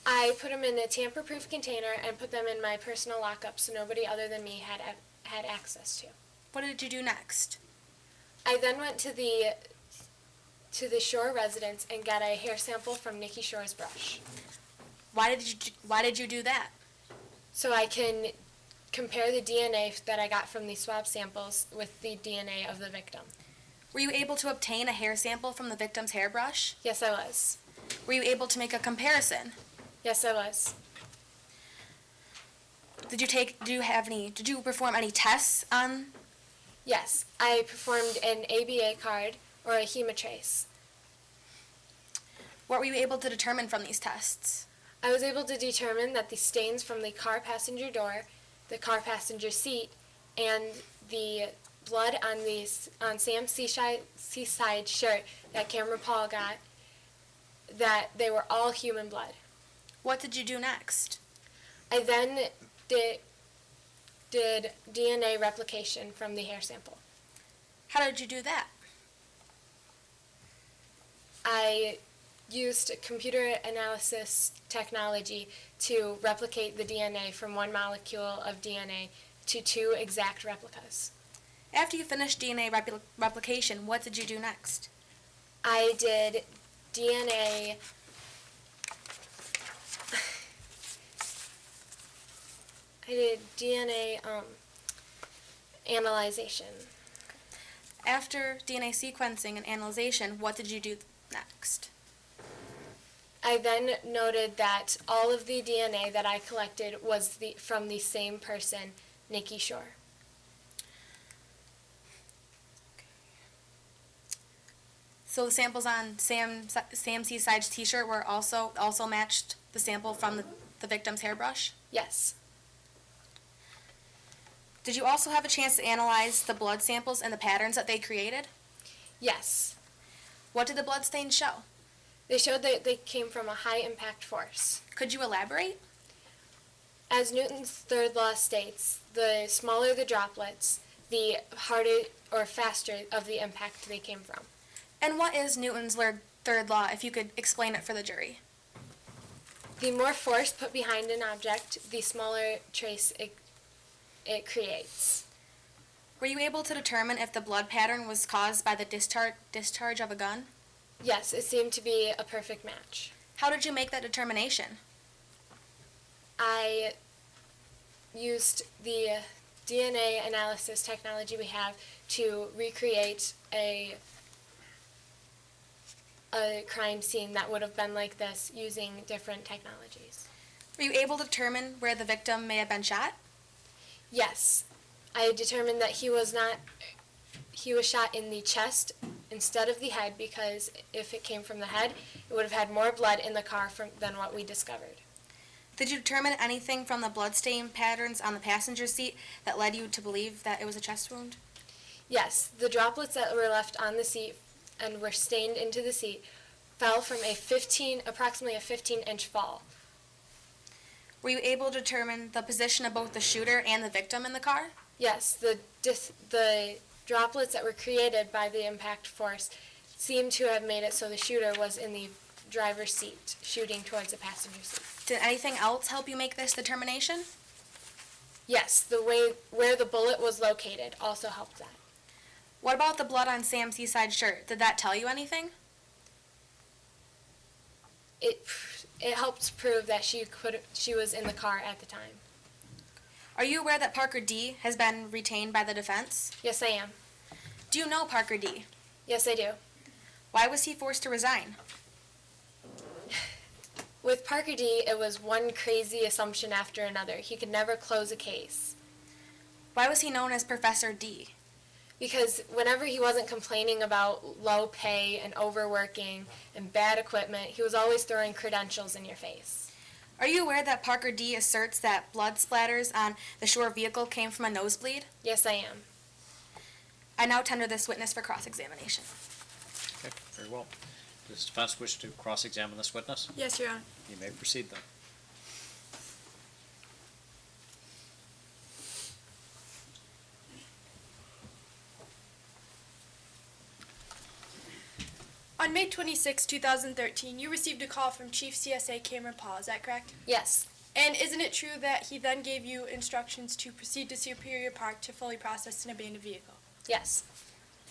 I put them in a tamper-proof container and put them in my personal lockup so nobody other than me had access to. What did you do next? I then went to the Shore residence and got a hair sample from Nikki Shore's brush. Why did you do that? So I can compare the DNA that I got from the swab samples with the DNA of the victim. Were you able to obtain a hair sample from the victim's hairbrush? Yes, I was. Were you able to make a comparison? Yes, I was. Did you perform any tests on? Yes, I performed an ABA card or a hemotrace. What were you able to determine from these tests? I was able to determine that the stains from the car passenger door, the car passenger seat, and the blood on Sam's Seaside shirt that Cameron Paul got, that they were all human blood. What did you do next? I then did DNA replication from the hair sample. How did you do that? I used computer analysis technology to replicate the DNA from one molecule of DNA to 2 exact replicas. After you finished DNA replication, what did you do next? I did DNA analyzation. After DNA sequencing and analyzation, what did you do next? I then noted that all of the DNA that I collected was from the same person, Nikki Shore. So the samples on Sam Seaside's t-shirt were also matched the sample from the victim's hairbrush? Yes. Did you also have a chance to analyze the blood samples and the patterns that they created? Yes. What did the blood stains show? They showed that they came from a high impact force. Could you elaborate? As Newton's third law states, the smaller the droplets, the harder or faster of the impact they came from. And what is Newton's third law, if you could explain it for the jury? The more force put behind an object, the smaller trace it creates. Were you able to determine if the blood pattern was caused by the discharge of a gun? Yes, it seemed to be a perfect match. How did you make that determination? I used the DNA analysis technology we have to recreate a crime scene that would have been like this using different technologies. Were you able to determine where the victim may have been shot? Yes, I determined that he was shot in the chest instead of the head, because if it came from the head, it would have had more blood in the car than what we discovered. Did you determine anything from the bloodstain patterns on the passenger seat that led you to believe that it was a chest wound? Yes, the droplets that were left on the seat and were stained into the seat fell from approximately a 15-inch fall. Were you able to determine the position of both the shooter and the victim in the car? Yes, the droplets that were created by the impact force seem to have made it so the shooter was in the driver's seat, shooting towards the passenger seat. Did anything else help you make this determination? Yes, the way where the bullet was located also helped that. What about the blood on Sam's seaside shirt? Did that tell you anything? It helped prove that she was in the car at the time. Are you aware that Parker D. has been retained by the defense? Yes, I am. Do you know Parker D.? Yes, I do. Why was he forced to resign? With Parker D., it was one crazy assumption after another. He could never close a case. Why was he known as Professor D? Because whenever he wasn't complaining about low pay and overworking and bad equipment, he was always throwing credentials in your face. Are you aware that Parker D. asserts that blood splatters on the Shore vehicle came from a nosebleed? Yes, I am. I now tender this witness for cross-examination. Okay, very well. Does the defense wish to cross-examine this witness? Yes, Your Honor. You may proceed then. On May 26, 2013, you received a call from Chief CSA Cameron Paul, is that correct? Yes. And isn't it true that he then gave you instructions to proceed to Superior Park to fully process an abandoned vehicle? Yes.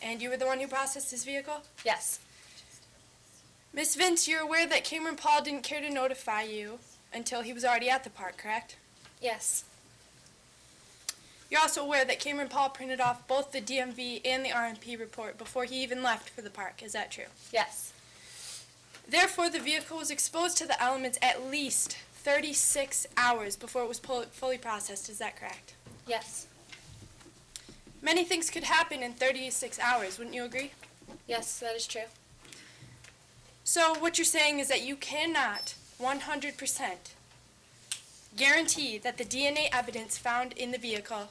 And you were the one who processed his vehicle? Yes. Miss Vince, you're aware that Cameron Paul didn't care to notify you until he was already at the park, correct? Yes. You're also aware that Cameron Paul printed off both the DMV and the RMP report before he even left for the park, is that true? Yes. Therefore, the vehicle was exposed to the elements at least 36 hours before it was fully processed, is that correct? Yes. Many things could happen in 36 hours, wouldn't you agree? Yes, that is true. So what you're saying is that you cannot 100% guarantee that the DNA evidence found in the vehicle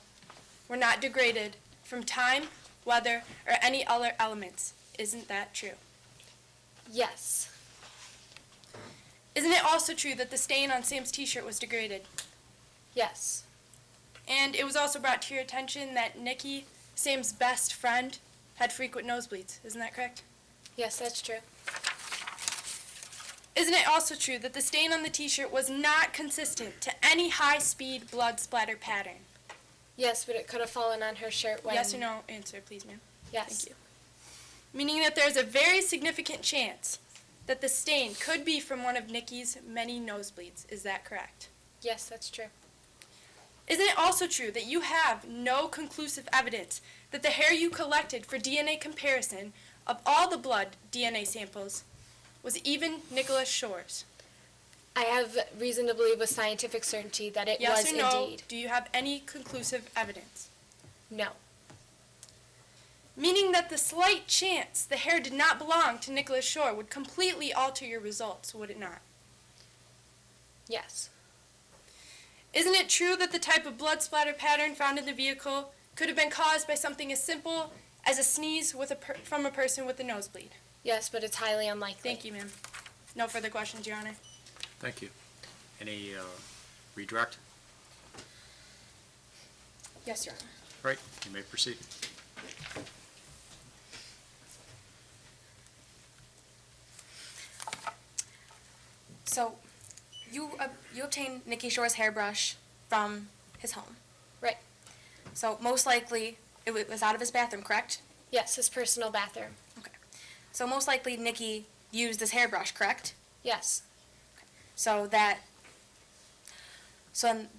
were not degraded from time, weather, or any other elements. Isn't that true? Yes. Isn't it also true that the stain on Sam's t-shirt was degraded? Yes. And it was also brought to your attention that Nikki, Sam's best friend, had frequent nosebleeds. Isn't that correct? Yes, that's true. Isn't it also true that the stain on the t-shirt was not consistent to any high-speed blood splatter pattern? Yes, but it could have fallen on her shirt when... Yes or no answer, please, ma'am. Yes. Thank you. Meaning that there's a very significant chance that the stain could be from one of Nikki's many nosebleeds. Is that correct? Yes, that's true. Isn't it also true that you have no conclusive evidence that the hair you collected for DNA comparison of all the blood DNA samples was even Nicholas Shore's? I have reason to believe with scientific certainty that it Yes was or no? indeed. Do you have any conclusive evidence? No. Meaning that the slight chance the hair did not belong to Nicholas Shore would completely alter your results, would it not? Yes. Isn't it true that the type of blood splatter pattern found in the vehicle could have been caused by something as simple as a sneeze from a person with a nosebleed? Yes, but it's highly unlikely. Thank you, ma'am. No further questions, Your Honor. Thank you. Any redirect? Yes, Your Honor. Right, you may proceed. So, you obtained Nikki Shore's hairbrush from his home. Right. So most likely it was out of his bathroom, correct? Yes, his personal bathroom. Okay. So most likely Nikki used this hairbrush, correct? Yes. So in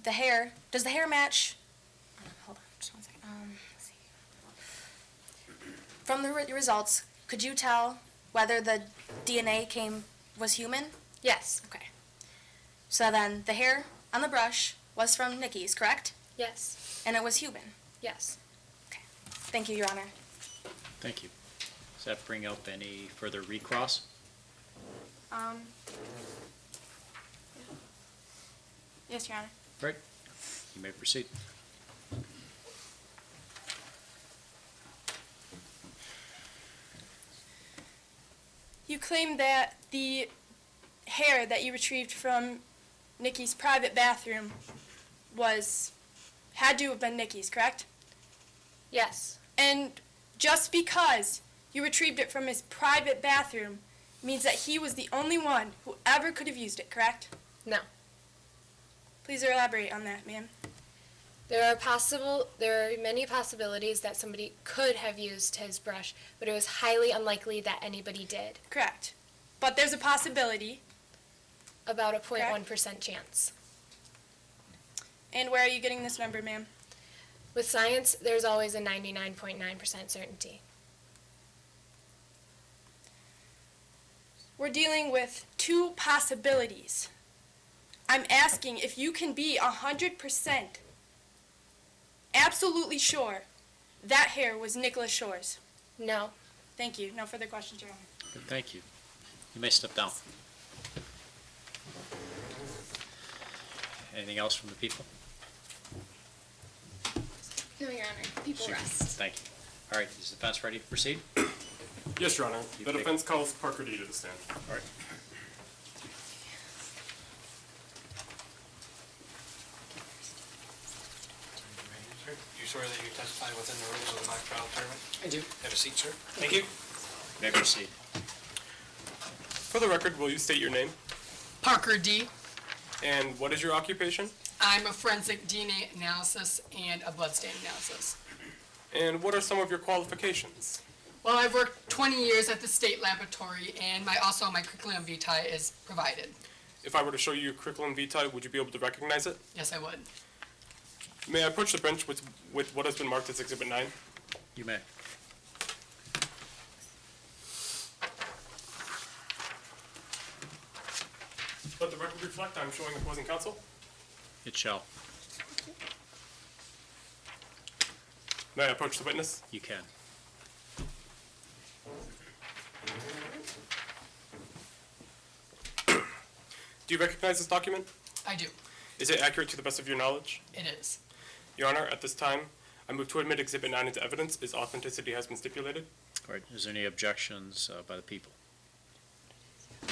the hair, does the hair match? Hold on, just one second. Let's see. From the results, could you tell whether the DNA was human? Yes. Okay. So then the hair on the brush was from Nikki's, correct? Yes. And it was human. Yes. Okay. Thank you, Your Honor. Thank you. Does that bring up any further recross? Yes, Your Honor. Right, you may proceed. You claim that the hair that you retrieved from Nikki's private bathroom had to have been Nikki's, correct? Yes. And just because you retrieved it from his private bathroom means that he was the only one who ever could have used it, correct? No. Please elaborate on that, ma'am. There are many possibilities that somebody could have used his brush, but it was highly unlikely that anybody did. Correct. But there's a possibility. About a 0.1% chance. And where are you getting this number, ma'am? With science, there's always a 99.9% certainty. We're dealing with two possibilities. I'm asking if you can be 100% absolutely sure that hair was Nicholas Shore's. No. Thank you. No further questions, Your Honor. Good, thank you. You may step down. Anything else from the people? No, Your Honor. People Super. rest. Thank you. All right, is the defense ready to proceed? Yes, Your Honor. The defense calls Parker D to the stand. All right. You swear that you testify within the rules of the mock trial tournament? I do. Have a seat, sir. Thank you. You may proceed. For the record, will you state your name? Parker D. And what is your occupation? I'm a forensic DNA analysis and a bloodstain analysis. And what are some of your qualifications? Well, I've worked 20 years at the state laboratory, and my curriculum vitae is provided. If I were to show you your curriculum vitae, would you be able to recognize it? Yes, I would. May I approach the bench with what has been marked as Exhibit 9? You may. Let the record reflect I'm showing opposing counsel. It shall. May I approach the witness? You can. Do you recognize this document? I do. Is it accurate to the best of your knowledge? It is. Your Honor, at this time, I move to admit Exhibit 9 into evidence. Its authenticity has been stipulated. All right, is there any objections by the people?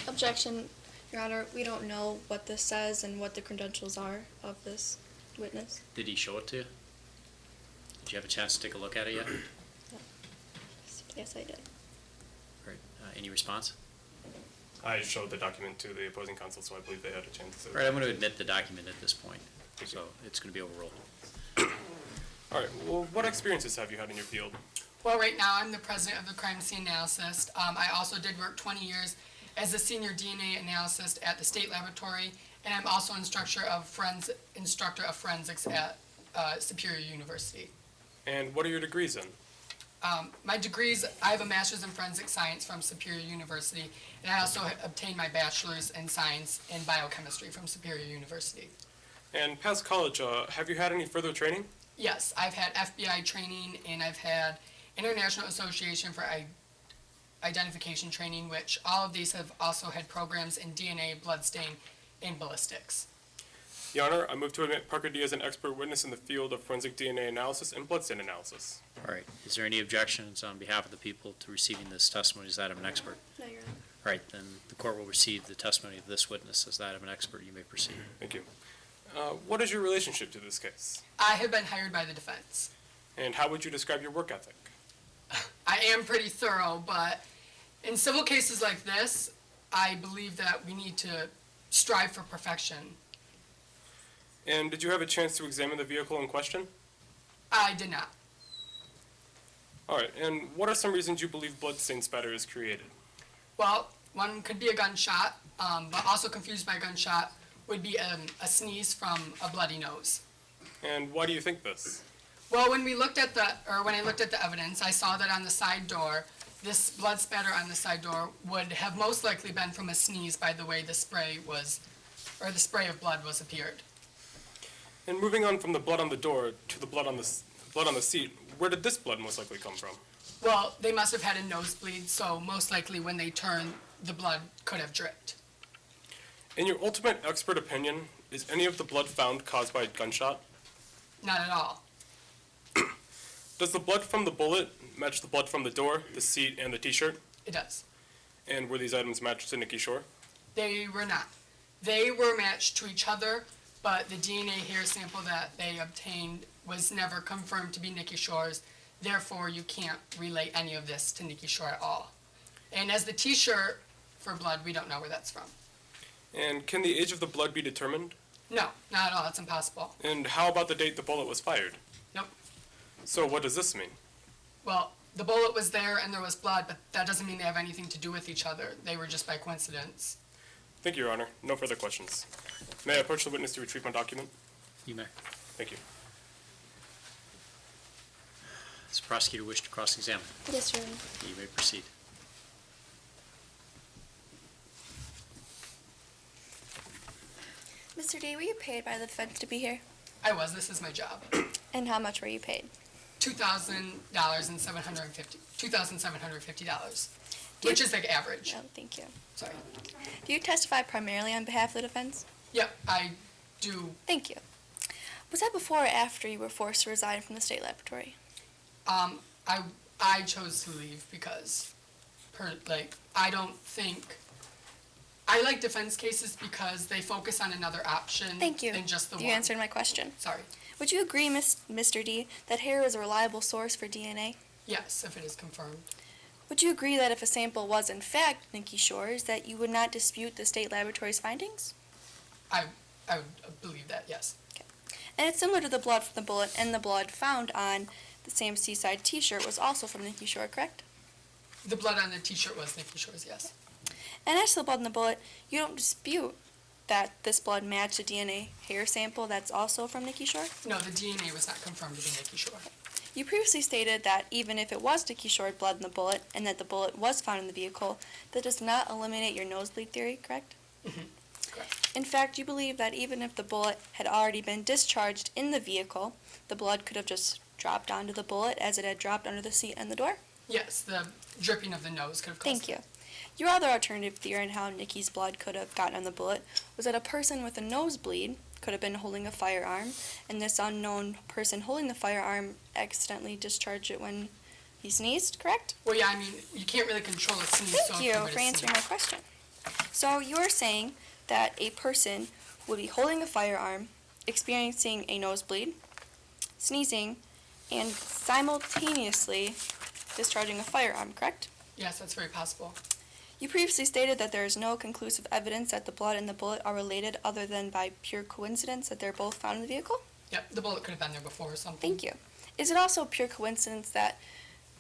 Objection, Your Honor. We don't know what this says and what the credentials are of this witness. Did he show it to you? Did you have a chance to take a look at it yet? Yes, I did. All right, any response? I showed the document to the opposing counsel, so I believe they had a chance to. All right, I'm going to admit the document at this point, so it's going to be overruled. All right, well, what experiences have you had in your field? Well, right now I'm the president of the crime scene analysis. I also did work 20 years as a senior DNA analyst at the state laboratory, and I'm also instructor of forensics at Superior University. And what are your degrees in? My degrees, I have a master's in forensic science from Superior University, and I also obtained my bachelor's in science in biochemistry from Superior University. And past college, have you had any further training? Yes, I've had FBI training, and I've had International Association for Identification training, which all of these have also had programs in DNA, bloodstain, and ballistics. Your Honor, I move to admit Parker D as an expert witness in the field of forensic DNA analysis and bloodstain analysis. All right, is there any objections on behalf of the people to receiving this testimony as that of an expert? No, Your Honor. All right, then the court will receive the testimony of this witness as that of an expert. You may proceed. Thank you. What is your relationship to this case? I have been hired by the defense. And how would you describe your work ethic? I am pretty thorough, but in civil cases like this, I believe that we need to strive for perfection. And did you have a chance to examine the vehicle in question? I did not. All right, and what are some reasons you believe blood-stained spatter is created? Well, one could be a gunshot, but also confused by a gunshot would be a sneeze from a bloody nose. And why do you think this? Well, when I looked at the evidence, I saw that on the side door, this blood spatter on the side door would have most likely been from a sneeze by the way the spray of blood was appeared. And moving on from the blood on the door to the blood on the seat, where did this blood most likely come from? Well, they must have had a nosebleed, so most likely when they turned, the blood could have dripped. In your ultimate expert opinion, is any of the blood found caused by a gunshot? Not at all. Does the blood from the bullet match the blood from the door, the seat, and the t-shirt? It does. And were these items matched to Nikki Shore? They were not. They were matched to each other, but the DNA hair sample that they obtained was never confirmed to be Nikki Shore's. Therefore, you can't relate any of this to Nikki Shore at all. And as the t-shirt for blood, we don't know where that's from. And can the age of the blood be determined? No, not at all. It's impossible. And how about the date the bullet was fired? Nope. So what does this mean? Well, the bullet was there and there was blood, but that doesn't mean they have anything to do with each other. They were just by coincidence. Thank you, Your Honor. No further questions. May I approach the witness to retrieve my document? You may. Thank you. Does the prosecutor wish to cross-examine? Yes, Your Honor. You may proceed. Mr. D, were you paid by the defense to be here? I was. This is my job. And how much were you paid? $2,750, which is like average. No, thank you. Sorry. Do you testify primarily on behalf of the defense? Yep, I do. Thank you. Was that before or after you were forced to resign from the state laboratory? I chose to leave because, I don't think. I like defense cases because they focus on another option Thank you. than just the one. You answered my question. Sorry. Would you agree, Mr. D, that hair is a reliable source for DNA? Yes, if it is confirmed. Would you agree that if a sample was in fact Nikki Shore's, that you would not dispute the state laboratory's findings? I would believe that, yes. Okay. And it's similar to the blood from the bullet, and the blood found on the same Seaside t-shirt was also from Nikki Shore, correct? The blood on the t-shirt was Nikki Shore's, yes. And as to the blood in the bullet, you don't dispute that this blood matched the DNA hair sample that's also from Nikki Shore? No, the DNA was not confirmed to be Nikki Shore. You previously stated that even if it was Nikki Shore blood in the bullet, and that the bullet was found in the vehicle, that does not eliminate your nosebleed theory, correct? Mm-hmm. Correct. In fact, you believe that even if the bullet had already been discharged in the vehicle, the blood could have just dropped onto the bullet as it had dropped under the seat and the door? Yes, the dripping of the nose could have caused Thank you. Your other alternative theory on how Nikki's blood could have gotten on the bullet was that a person with a nosebleed could have been holding a firearm, and this unknown person holding the firearm accidentally discharged it when he sneezed, correct? Well, yeah, I mean, you can't really control a sneeze. Thank you for answering my question. So you're saying that a person would be holding a firearm, experiencing a nosebleed, sneezing, and simultaneously discharging a firearm, correct? Yes, that's very possible. You previously stated that there is no conclusive evidence that the blood and the bullet are related other than by pure coincidence that they're both found in the vehicle? Yep, the bullet could have been there before or something. Thank you. Is it also pure coincidence that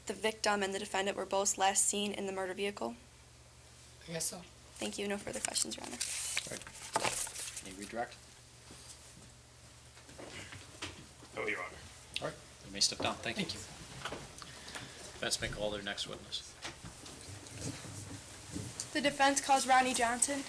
the victim and the defendant were both last seen in the murder vehicle? I guess so. Thank you. No further questions, Your Honor. All right. Any redirect? No, Your Honor. All right. You may step down. Thank you. Thank you. Let's make call their next witness. The defense calls Ronnie Johnson.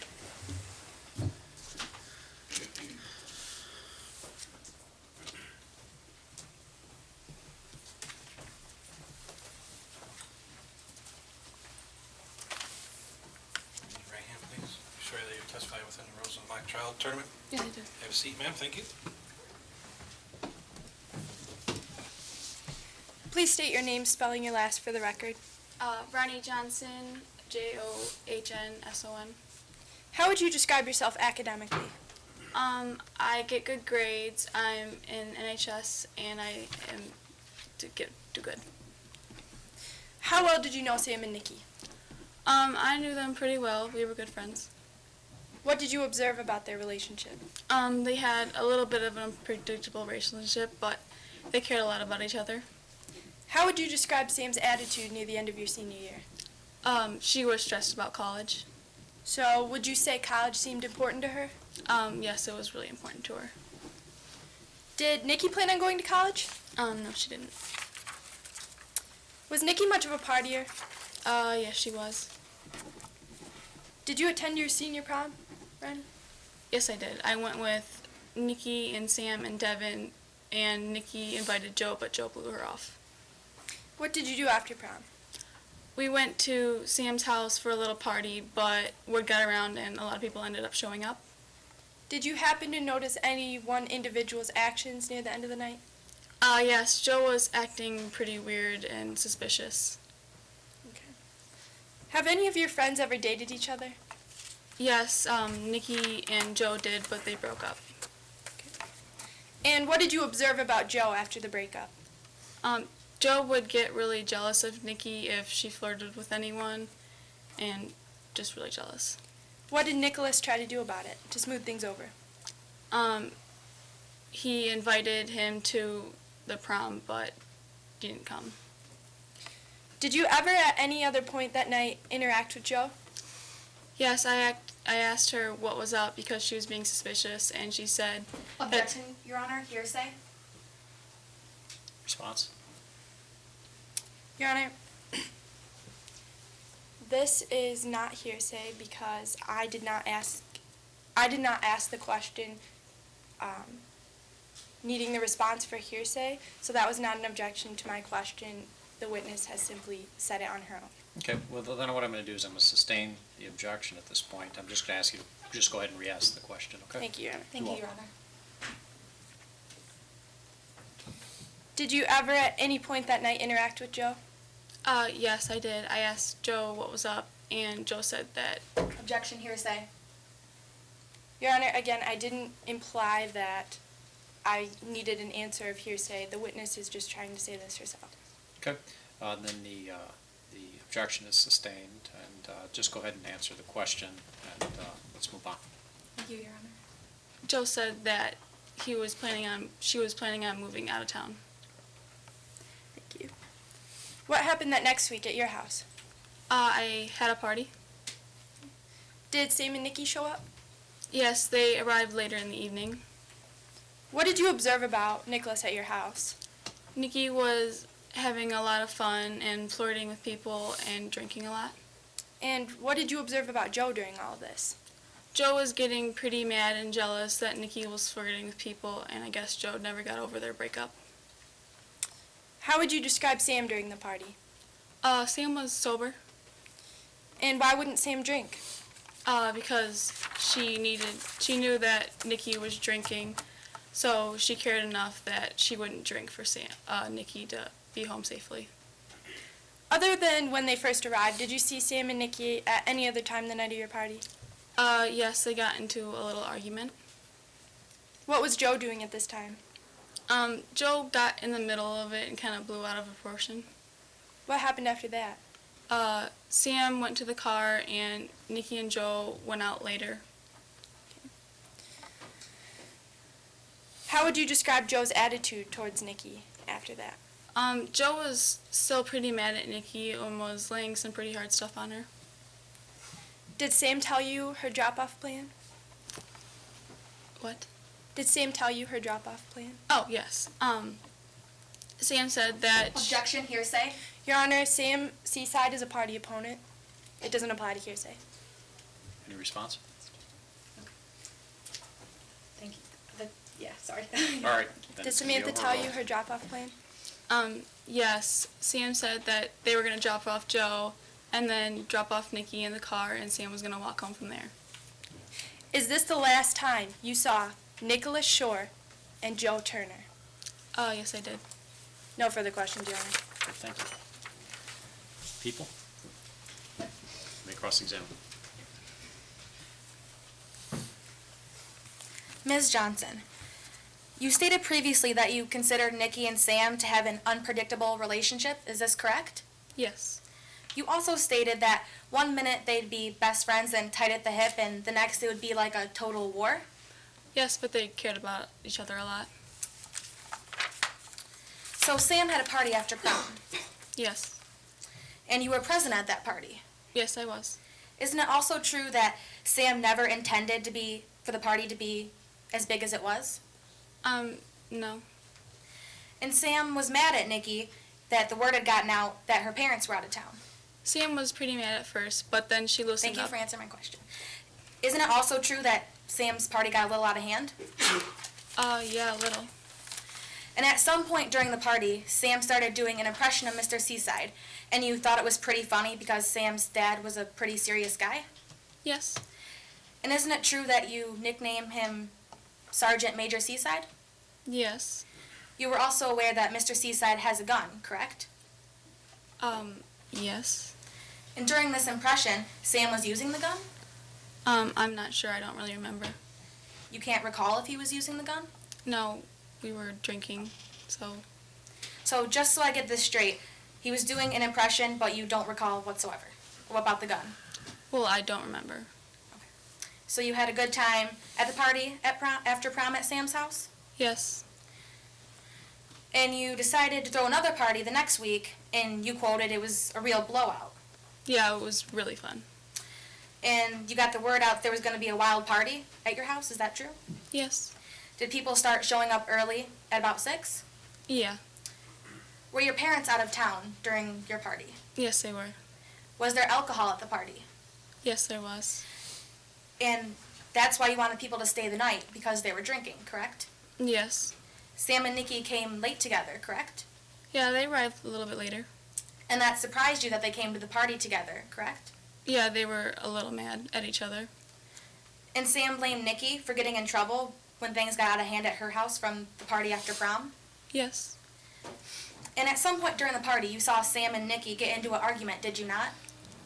Right hand, please. Sure that you testify within the rules of the mock trial tournament. Yeah, I do. Have a seat, ma'am. Thank you. Please state your name, spelling your last for the record. Ronnie Johnson, Johnsson. How would you describe yourself academically? I get good grades. I'm in NHS and I am do good. How well did you know Sam and Nikki? I knew them pretty well. We were good friends. What did you observe about their relationship? They had a little bit of an unpredictable relationship, but they cared a lot about each other. How would you describe Sam's attitude near the end of your senior year? She was stressed about college. So, would you say college seemed important to her? Yes, it was really important to her. Did Nikki plan on going to college? No, she didn't. Was Nikki much of a partier? Yes, she was. Did you attend your senior prom, Ren? Yes, I did. I went with Nikki and Sam and Devin, and Nikki invited Joe, but Joe blew her off. What did you do after prom? We went to Sam's house for a little party, but word got around and a lot of people ended up showing up. Did you happen to notice any one individual's actions near the end of the night? Yes, Joe was acting pretty weird and suspicious. Okay. Have any of your friends ever dated each other? Yes, Nikki and Joe did, but they broke up. Okay. And what did you observe about Joe after the breakup? Joe would get really jealous of Nikki if she flirted with anyone, and just really jealous. What did Nicholas try to do about it, to smooth things over? He invited him to the prom, but didn't come. Did you ever at any other point that night interact with Joe? Yes, I asked her what was up because she was being suspicious, and she said... Objection, Your Honor, hearsay. Response? Your Honor, this is not hearsay because I did not ask the question needing the response for hearsay, so that was not an objection to my question. The witness has simply said it on her own. Okay, well then what I'm going to do is I'm going to sustain the objection at this point. I'm just going to ask you to just go ahead and re-ask the question, okay? Thank you, Your Honor. Thank you, Your Honor. Did you ever at any point that night interact with Joe? Yes, I did. I asked Joe what was up, and Joe said that... Objection, hearsay. Your Honor, again, I didn't imply that I needed an answer of hearsay. The witness is just trying to say this herself. Okay, then the objection is sustained, and just go ahead and answer the question, and let's move on. Thank you, Your Honor. Joe said that she was planning on moving out of town. Thank you. What happened that next week at your house? I had a party. Did Sam and Nikki show up? Yes, they arrived later in the evening. What did you observe about Nicholas at your house? Nikki was having a lot of fun and flirting with people and drinking a lot. And what did you observe about Joe during all of this? Joe was getting pretty mad and jealous that Nikki was flirting with people, and I guess Joe never got over their breakup. How would you describe Sam during the party? Sam was sober. And why wouldn't Sam drink? Because she knew that Nikki was drinking, so she cared enough that she wouldn't drink for Nikki to be home safely. Other than when they first arrived, did you see Sam and Nikki at any other time the night of your party? Yes, they got into a little argument. What was Joe doing at this time? Joe got in the middle of it and kind of blew out of proportion. What happened after that? Sam went to the car and Nikki and Joe went out later. How would you describe Joe's attitude towards Nikki after that? Joe was still pretty mad at Nikki and was laying some pretty hard stuff on her. Did Sam tell you her drop-off plan? What? Did Sam tell you her drop-off plan? Oh, yes. Sam said that... Objection, hearsay. Your Honor, Sam Seaside is a party opponent. It doesn't apply to hearsay. Any response? Thank you. Yeah, sorry. All right. Did Samantha tell you her drop-off plan? Yes. Sam said that they were going to drop off Joe and then drop off Nikki in the car, and Sam was going to walk home from there. Is this the last time you saw Nicholas Shore and Joe Turner? Yes, I did. No further questions, Your Honor. Thank you. People? May cross-examine. Ms. Johnson, you stated previously that you considered Nikki and Sam to have an unpredictable relationship. Is this correct? Yes. You also stated that 1 minute they'd be best friends and tight at the hip, and the next it would be like a total war. Yes, but they cared about each other a lot. So Sam had a party after prom, Yes. and you were present at that party. Yes, I was. Isn't it also true that Sam never intended for the party to be as big as it was? No. And Sam was mad at Nikki that the word had gotten out that her parents were out of town. Sam was pretty mad at first, but then she loosened Thank you up. for answering my question. Isn't it also true that Sam's party got a little out of hand? Yeah, a little. And at some point during the party, Sam started doing an impression of Mr. Seaside, and you thought it was pretty funny because Sam's dad was a pretty serious guy? Yes. And isn't it true that you nicknamed him Sergeant Major Seaside? Yes. You were also aware that Mr. Seaside has a gun, correct? Yes. And during this impression, Sam was using the gun? I'm not sure. I don't really remember. You can't recall if he was using the gun? No, we were drinking, so. So just so I get this straight, he was doing an impression, but you don't recall whatsoever. What about the gun? Well, I don't remember. So you had a good time at the party after prom at Sam's house? Yes. And you decided to throw another party the next week, and you quoted it was a real blowout. Yeah, it was really fun. And you got the word out there was going to be a wild party at your house, is that true? Yes. Did people start showing up early at about 6? Yeah. Were your parents out of town during your party? Yes, they were. Was there alcohol at the party? Yes, there was. And that's why you wanted people to stay the night, because they were drinking, correct? Yes. Sam and Nikki came late together, correct? Yeah, they arrived a little bit later. And that surprised you that they came to the party together, correct? Yeah, they were a little mad at each other. And Sam blamed Nikki for getting in trouble when things got out of hand at her house from the party after prom? Yes. And at some point during the party, you saw Sam and Nikki get into an argument, did you not?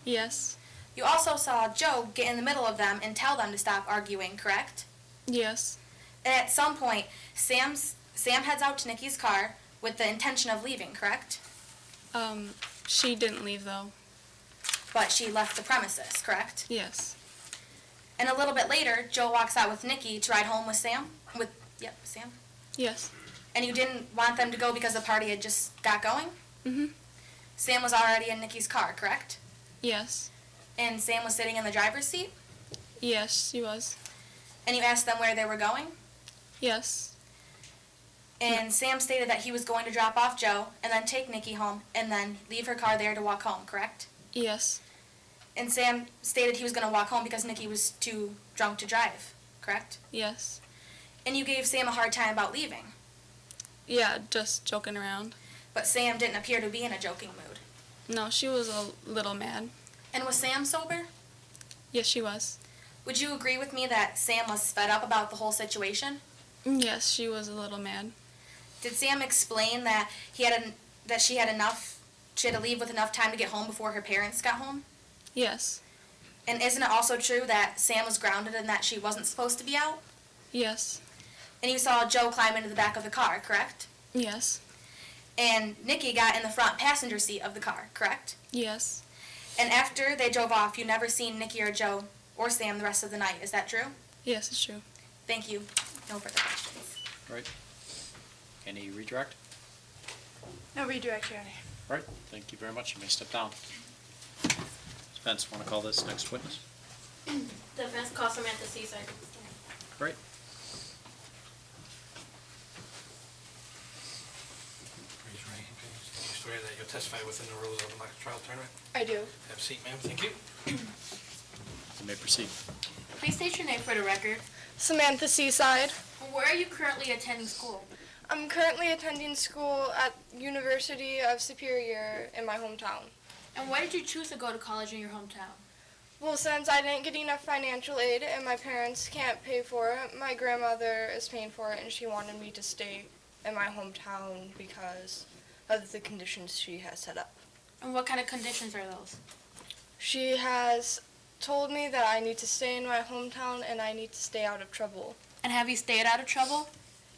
Yes. You also saw Joe get in the middle of them and tell them to stop arguing, correct? Yes. And at some point, Sam heads out to Nikki's car with the intention of leaving, correct? She didn't leave though. But she left the premises, correct? Yes. And a little bit later, Joe walks out with Nikki to ride home with Sam? Sam? Yes. And you didn't want them to go because the party had just got going? Mm-hmm. Sam was already in Nikki's car, correct? Yes. And Sam was sitting in the driver's seat? Yes, she was. And you asked them where they were going? Yes. And Sam stated that he was going to drop off Joe and then take Nikki home and then leave her car there to walk home, correct? Yes. And Sam stated he was going to walk home because Nikki was too drunk to drive, correct? Yes. And you gave Sam a hard time about leaving. Yeah, just joking around. But Sam didn't appear to be in a joking mood. No, she was a little mad. And was Sam sober? Yes, she was. Would you agree with me that Sam was fed up about the whole situation? Yes, she was a little mad. Did Sam explain that she had to leave with enough time to get home before her parents got home? Yes. And isn't it also true that Sam was grounded and that she wasn't supposed to be out? Yes. And you saw Joe climb into the back of the car, correct? Yes. And Nikki got in the front passenger seat of the car, correct? Yes. And after they drove off, you never seen Nikki or Joe or Sam the rest of the night. Is that true? Yes, it's true. Thank you. No further questions. Right. Any redirect? No redirect, Your Honor. Right, thank you very much. You may step down. Spence, want to call this next witness? Defense call Samantha Seaside. Great. Raise your right hand, please. Do you swear that you'll testify within the rules of the mock trial tournament? I do. Have a seat, ma'am. Thank you. You may proceed. Please state your name for the record. Samantha Seaside. Where are you currently attending school? I'm currently attending school at University of Superior in my hometown. And why did you choose to go to college in your hometown? Well, since I didn't get enough financial aid and my parents can't pay for it, my grandmother is paying for it and she wanted me to stay in my hometown because of the conditions she has set up. And what kind of conditions are those? She has told me that I need to stay in my hometown and I need to stay out of trouble. And have you stayed out of trouble?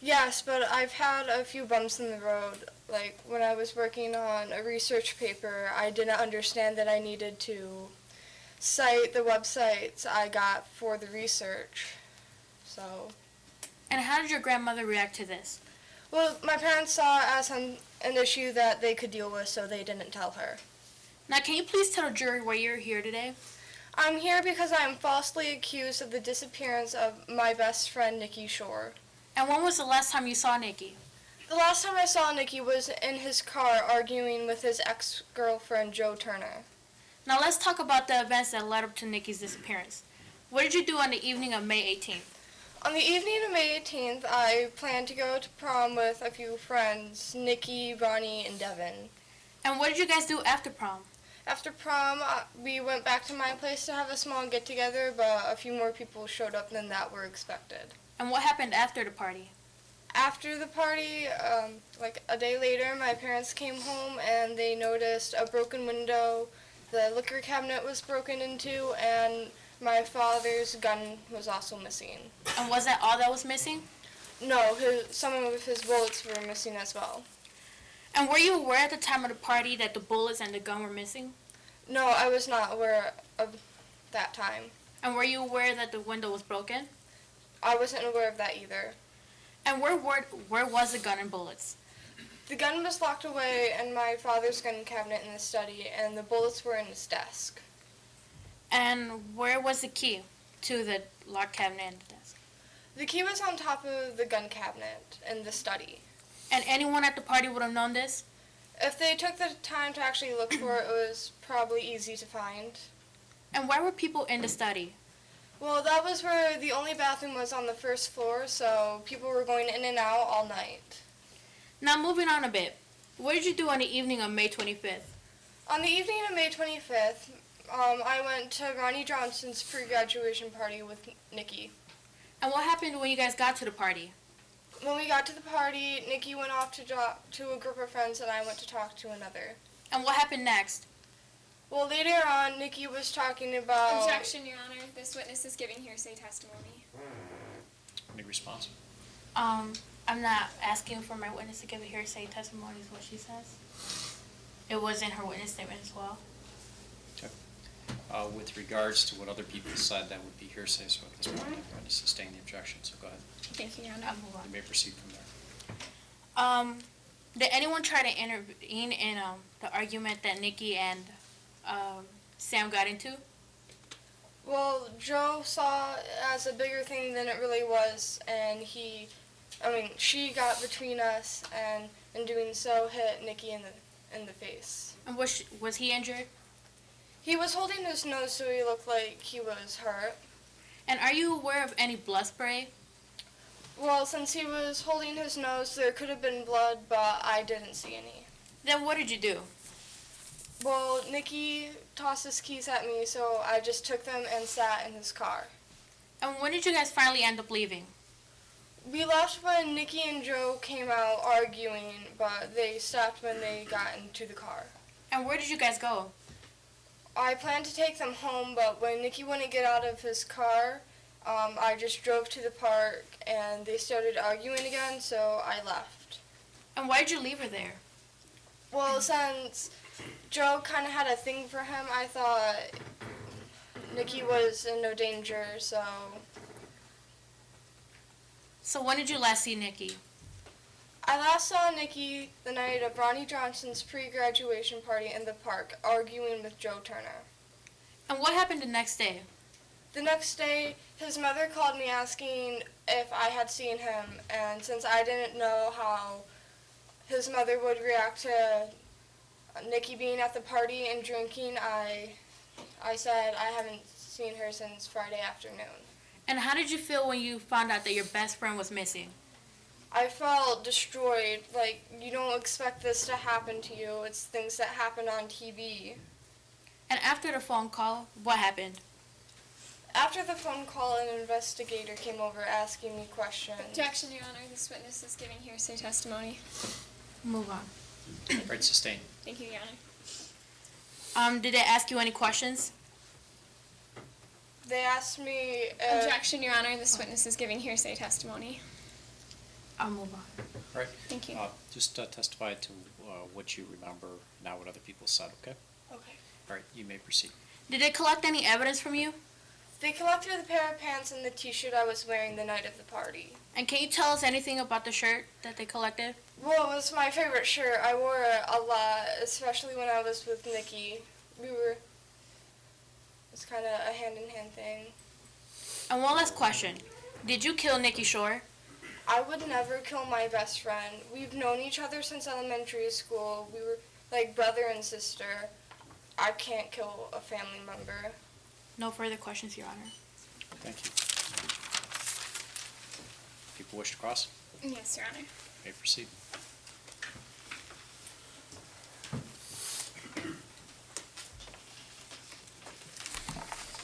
Yes, but I've had a few bumps in the road. Like when I was working on a research paper, I didn't understand that I needed to cite the websites I got for the research. So. And how did your grandmother react to this? Well, my parents saw it as an issue that they could deal with, so they didn't tell her. Now, can you please tell the jury why you're here today? I'm here because I am falsely accused of the disappearance of my best friend, Nikki Shore. And when was the last time you saw Nikki? The last time I saw Nikki was in his car arguing with his ex-girlfriend, Joe Turner. Now, let's talk about the events that led up to Nikki's disappearance. What did you do on the evening of May 18th? On the evening of May 18th, I planned to go to prom with a few friends, Nikki, Ronnie, and Devin. And what did you guys do after prom? After prom, we went back to my place to have a small get-together, but a few more people showed up than that were expected. And what happened after the party? After the party, like a day later, my parents came home and they noticed a broken window, the liquor cabinet was broken into, and my father's gun was also missing. And was that all that was missing? No, some of his bullets were missing as well. And were you aware at the time of the party that the bullets and the gun were missing? No, I was not aware of that time. And were you aware that the window was broken? I wasn't aware of that either. And where was the gun and bullets? The gun was locked away in my father's gun cabinet in the study, and the bullets were in his desk. And where was the key to the locked cabinet and the desk? The key was on top of the gun cabinet in the study. And anyone at the party would have known this? If they took the time to actually look for it, it was probably easy to find. And why were people in the study? Well, that was where the only bathroom was on the first floor, so people were going in and out all night. Now moving on a bit, what did you do on the evening of May 25th? On the evening of May 25th, I went to Ronnie Johnson's pre-graduation party with Nikki. And what happened when you guys got to the party? When we got to the party, Nikki went off to talk to a group of friends and I went to talk to another. And what happened next? Well, later on, Nikki was talking about... Objection, Your Honor. This witness is giving hearsay testimony. Any response? I'm not asking for my witness to give a hearsay testimony is what she says. It was in her witness statement as well. Okay. With regards to what other people said, that would be hearsay, so at this point, I'm going to sustain the objection, so go ahead. Thank you, Your Honor. I'll move on. You may proceed from there. Did anyone try to intervene in the argument that Nikki and Sam got into? Well, Joe saw it as a bigger thing than it really was, and she got between us, and in doing so, hit Nikki in the face. And was he injured? He was holding his nose, so he looked like he was hurt. And are you aware of any blood spray? Well, since he was holding his nose, there could have been blood, but I didn't see any. Then what did you do? Well, Nikki tossed his keys at me, so I just took them and sat in his car. And when did you guys finally end up leaving? We left when Nikki and Joe came out arguing, but they stopped when they got into the car. And where did you guys go? I planned to take them home, but when Nikki wouldn't get out of his car, I just drove to the park, and they started arguing again, so I left. And why did you leave her there? Well, since Joe kind of had a thing for him, I thought Nikki was in no danger, so... So when did you last see Nikki? I last saw Nikki the night of Ronnie Johnson's pre-graduation party in the park, arguing with Joe Turner. And what happened the next day? The next day, his mother called me asking if I had seen him, and since I didn't know how his mother would react to Nikki being at the party and drinking, I said I haven't seen her since Friday afternoon. And how did you feel when you found out that your best friend was missing? I felt destroyed. Like, you don't expect this to happen to you. It's things that happen on TV. And after the phone call, what happened? After the phone call, an investigator came over asking me questions. Objection, Your Honor. This witness is giving hearsay testimony. Move on. Right, sustain. Thank you, Your Honor. Did they ask you any questions? They asked me. Objection, Your Honor. This witness is giving hearsay testimony. I'll move on. Right. Thank you. Just testify to what you remember, not what other people said, okay? Okay. All right, you may proceed. Did they collect any evidence from you? They collected the pair of pants and the T-shirt I was wearing the night of the party. And can you tell us anything about the shirt that they collected? Well, it was my favorite shirt. I wore it a lot, especially when I was with Nikki. It's kind of a hand-in-hand thing. And one last question. Did you kill Nikki Shore? I would never kill my best friend. We've known each other since elementary school. We were like brother and sister. I can't kill a family member. No further questions, Your Honor. Thank you. People wish to cross? Yes, Your Honor. You may proceed.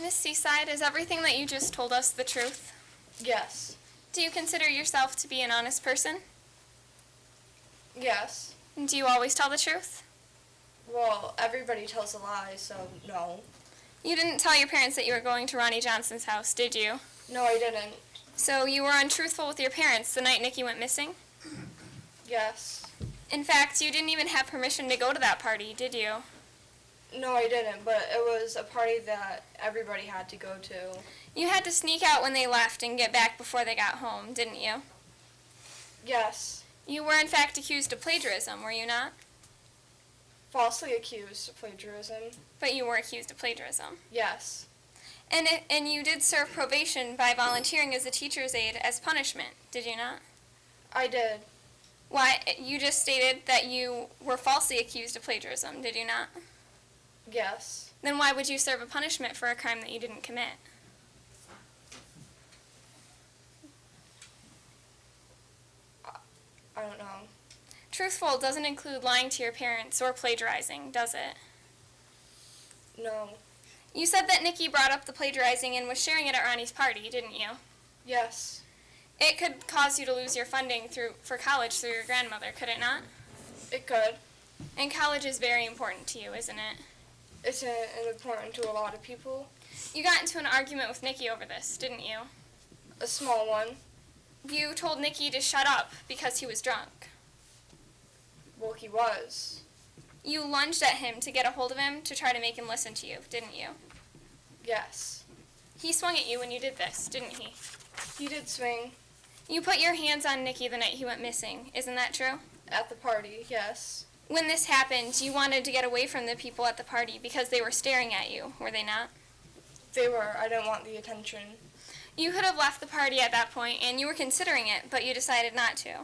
Miss Seaside, is everything that you just told us the truth? Yes. Do you consider yourself to be an honest person? Yes. Do you always tell the truth? Well, everybody tells a lie, so no. You didn't tell your parents that you were going to Ronnie Johnson's house, did you? No, I didn't. So you were untruthful with your parents the night Nikki went missing? Yes. In fact, you didn't even have permission to go to that party, did you? No, I didn't, but it was a party that everybody had to go to. You had to sneak out when they left and get back before they got home, didn't you? Yes. You were in fact accused of plagiarism, were you not? Falsely accused of plagiarism. But you were accused of plagiarism. Yes. And you did serve probation by volunteering as a teacher's aide as punishment, did you not? I did. Why, you just stated that you were falsely accused of plagiarism, did you not? Yes. Then why would you serve a punishment for a crime that you didn't commit? I don't know. Truthful doesn't include lying to your parents or plagiarizing, does it? No. You said that Nikki brought up the plagiarizing and was sharing it at Ronnie's party, didn't you? Yes. It could cause you to lose your funding for college through your grandmother, could it not? It could. And college is very important to you, isn't it? It's important to a lot of people. You got into an argument with Nikki over this, didn't you? A small one. You told Nikki to shut up because he was drunk. Well, he was. You lunged at him to get a hold of him to try to make him listen to you, didn't you? Yes. He swung at you when you did this, didn't he? He did swing. You put your hands on Nikki the night he went missing, isn't that true? At the party, yes. When this happened, you wanted to get away from the people at the party because they were staring at you, were they not? They were. I didn't want the attention. You could have left the party at that point, and you were considering it, but you decided not to.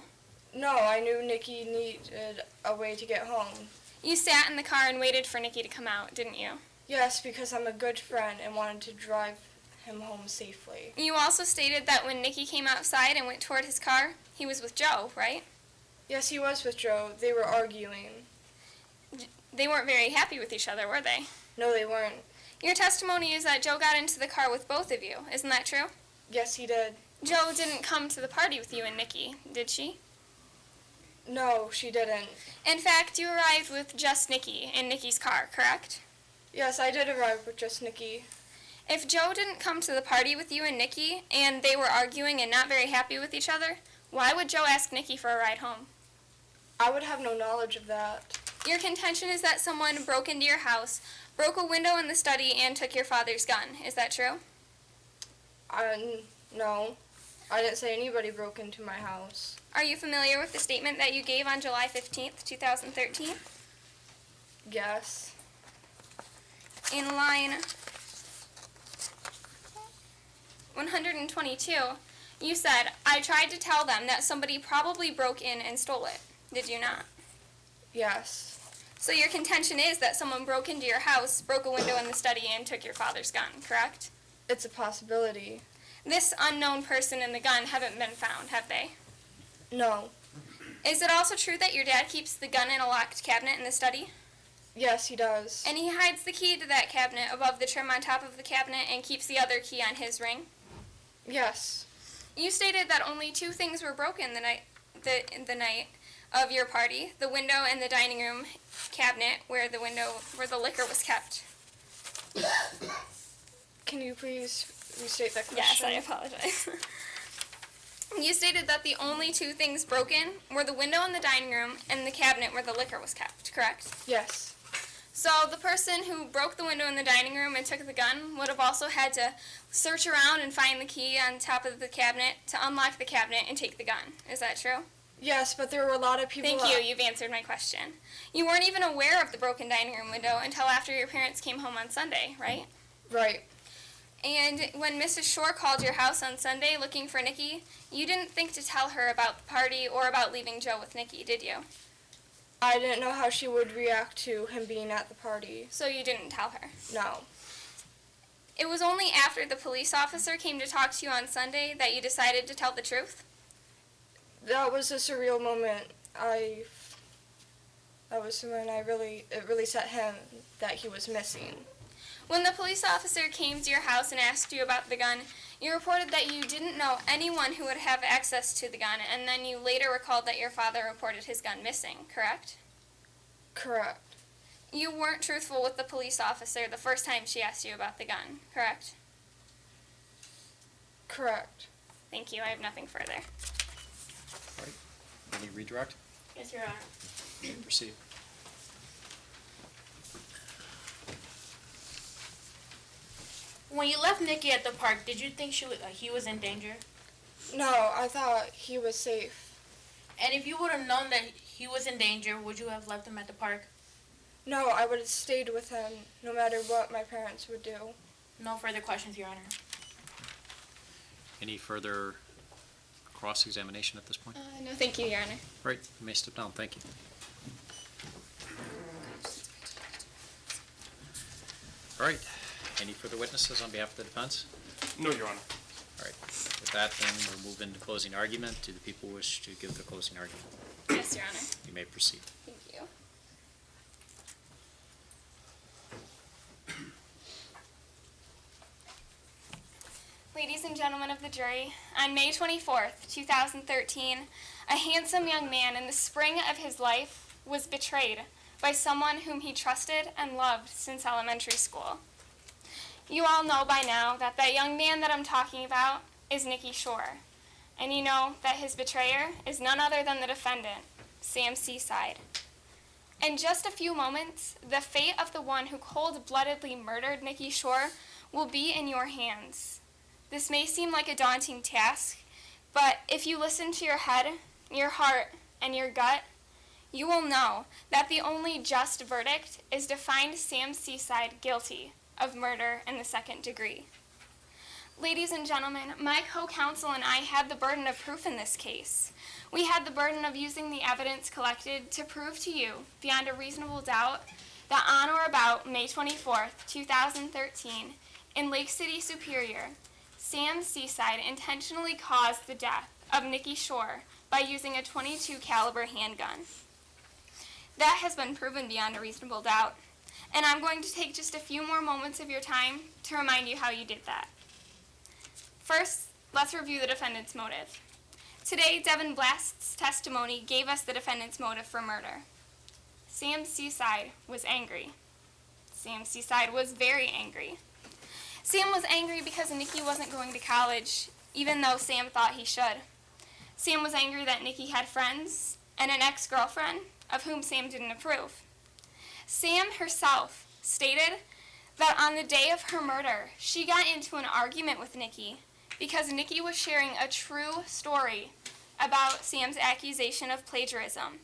No, I knew Nikki needed a way to get home. You sat in the car and waited for Nikki to come out, didn't you? Yes, because I'm a good friend and wanted to drive him home safely. You also stated that when Nikki came outside and went toward his car, he was with Joe, right? Yes, he was with Joe. They were arguing. They weren't very happy with each other, were they? No, they weren't. Your testimony is that Joe got into the car with both of you, isn't that true? Yes, he did. Joe didn't come to the party with you and Nikki, did she? No, she didn't. In fact, you arrived with just Nikki in Nikki's car, correct? Yes, I did arrive with just Nikki. If Joe didn't come to the party with you and Nikki, and they were arguing and not very happy with each other, why would Joe ask Nikki for a ride home? I would have no knowledge of that. Your contention is that someone broke into your house, broke a window in the study, and took your father's gun. Is that true? No. I didn't say anybody broke into my house. Are you familiar with the statement that you gave on July 15th, 2013? Yes. In line 122, you said, "I tried to tell them that somebody probably broke in and stole it." Did you not? Yes. So your contention is that someone broke into your house, broke a window in the study, and took your father's gun, correct? It's a possibility. This unknown person and the gun haven't been found, have they? No. Is it also true that your dad keeps the gun in a locked cabinet in the study? Yes, he does. And he hides the key to that cabinet above the trim on top of the cabinet and keeps the other key on his ring? Yes. You stated that only two things were broken the night of your party: the window and the dining room cabinet where the liquor was kept. can you please restate that question? Yes, I apologize. You stated that the only two things broken were the window in the dining room and the cabinet where the liquor was kept, correct? Yes. So the person who broke the window in the dining room and took the gun would have also had to search around and find the key on top of the cabinet to unlock the cabinet and take the gun. Is that true? Yes, but there were a lot of people. Thank you. You've answered my question. You weren't even aware of the broken dining room window until after your parents came home on Sunday, right? Right. And when Mrs. Shore called your house on Sunday looking for Nikki, you didn't think to tell her about the party or about leaving Joe with Nikki, did you? I didn't know how she would react to him being at the party. So you didn't tell her? No. It was only after the police officer came to talk to you on Sunday that you decided to tell the truth? That was a surreal moment. That was when it really set him that he was missing. When the police officer came to your house and asked you about the gun, you reported that you didn't know anyone who would have access to the gun, and then you later recalled that your father reported his gun missing, correct? Correct. You weren't truthful with the police officer the first time she asked you about the gun, correct? Correct. Thank you. I have nothing further. All right. Any redirect? Yes, Your Honor. You may proceed. When you left Nikki at the park, did you think he was in danger? No, I thought he was safe. And if you would have known that he was in danger, would you have left him at the park? No, I would have stayed with him no matter what my parents would do. No further questions, Your Honor. Any further cross-examination at this point? No, thank you, Your Honor. Right, you may step down, thank you. All right, any further witnesses on behalf of the defense? No, Your Honor. All right, with that then, we'll move into closing argument. Do the people wish to give the closing argument? Yes, Your Honor. You may proceed. Thank you. Ladies and gentlemen of the jury, on May 24th, 2013, a handsome young man in the spring of his life was betrayed by someone whom he trusted and loved since elementary school. You all know by now that that young man that I'm talking about is Nikki Shore, and you know that his betrayer is none other than the defendant, Sam Seaside. In just a few moments, the fate of the one who cold-bloodedly murdered Nikki Shore will be in your hands. This may seem like a daunting task, but if you listen to your head, your heart, and your gut, you will know that the only just verdict is to find Sam Seaside guilty of murder in the second degree. Ladies and gentlemen, my co-counsel and I had the burden of proof in this case. We had the burden of using the evidence collected to prove to you, beyond a reasonable doubt, that on or about May 24th, 2013, in Lake City, Superior, Sam Seaside intentionally caused the death of Nikki Shore by using a .22 caliber handgun. That has been proven beyond a reasonable doubt, and I'm going to take just a few more moments of your time to remind you how you did that. First, let's review the defendant's motive. Today, Devin Blast's testimony gave us the defendant's motive for murder. Sam Seaside was angry. Sam Seaside was very angry. Sam was angry because Nikki wasn't going to college, even though Sam thought he should. Sam was angry that Nikki had friends and an ex-girlfriend of whom Sam didn't approve. Sam herself stated that on the day of her murder, she got into an argument with Nikki because Nikki was sharing a true story about Sam's accusation of plagiarism,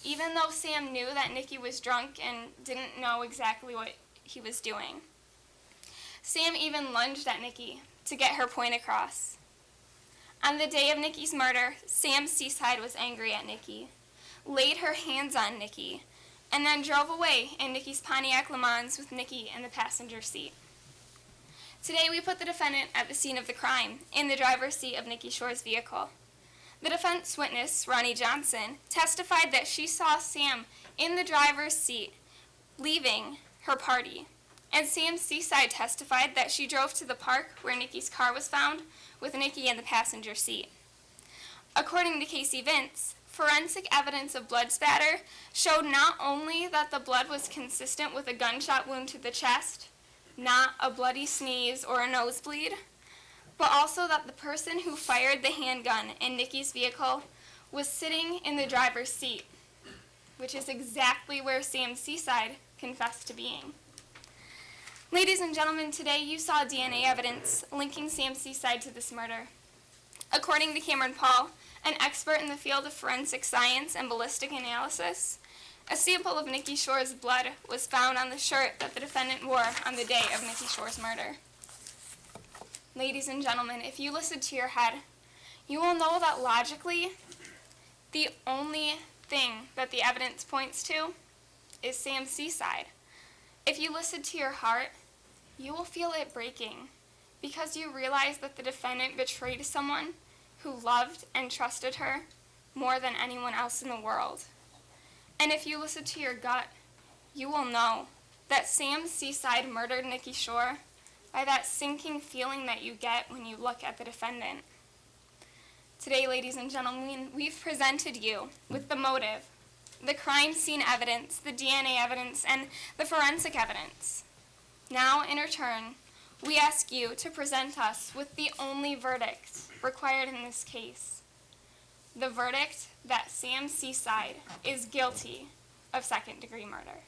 even though Sam knew that Nikki was drunk and didn't know exactly what he was doing. Sam even lunged at Nikki to get her point across. On the day of Nikki's murder, Sam Seaside was angry at Nikki, laid her hands on Nikki, and then drove away in Nikki's Pontiac Le Mans with Nikki in the passenger seat. Today we put the defendant at the scene of the crime, in the driver's seat of Nikki Shore's vehicle. The defense witness, Ronnie Johnson, testified that she saw Sam in the driver's seat leaving her party, and Sam Seaside testified that she drove to the park where Nikki's car was found with Nikki in the passenger seat. According to Casey Vince, forensic evidence of blood spatter showed not only that the blood was consistent with a gunshot wound to the chest, not a bloody sneeze or a nosebleed, but also that the person who fired the handgun in Nikki's vehicle was sitting in the driver's seat, which is exactly where Sam Seaside confessed to being. Ladies and gentlemen, today you saw DNA evidence linking Sam Seaside to this murder. According to Cameron Paul, an expert in the field of forensic science and ballistic analysis, a sample of Nikki Shore's blood was found on the shirt that the defendant wore on the day of Nikki Shore's murder. Ladies and gentlemen, if you listen to your head, you will know that logically, the only thing that the evidence points to is Sam Seaside. If you listen to your heart, you will feel it breaking because you realize that the defendant betrayed someone who loved and trusted her more than anyone else in the world. And if you listen to your gut, you will know that Sam Seaside murdered Nikki Shore by that sinking feeling that you get when you look at the defendant. Today, ladies and gentlemen, we've presented you with the motive, the crime scene evidence, the DNA evidence, and the forensic evidence. Now, in return, we ask you to present us with the only verdict required in this case. The verdict that Sam Seaside is guilty of second-degree murder.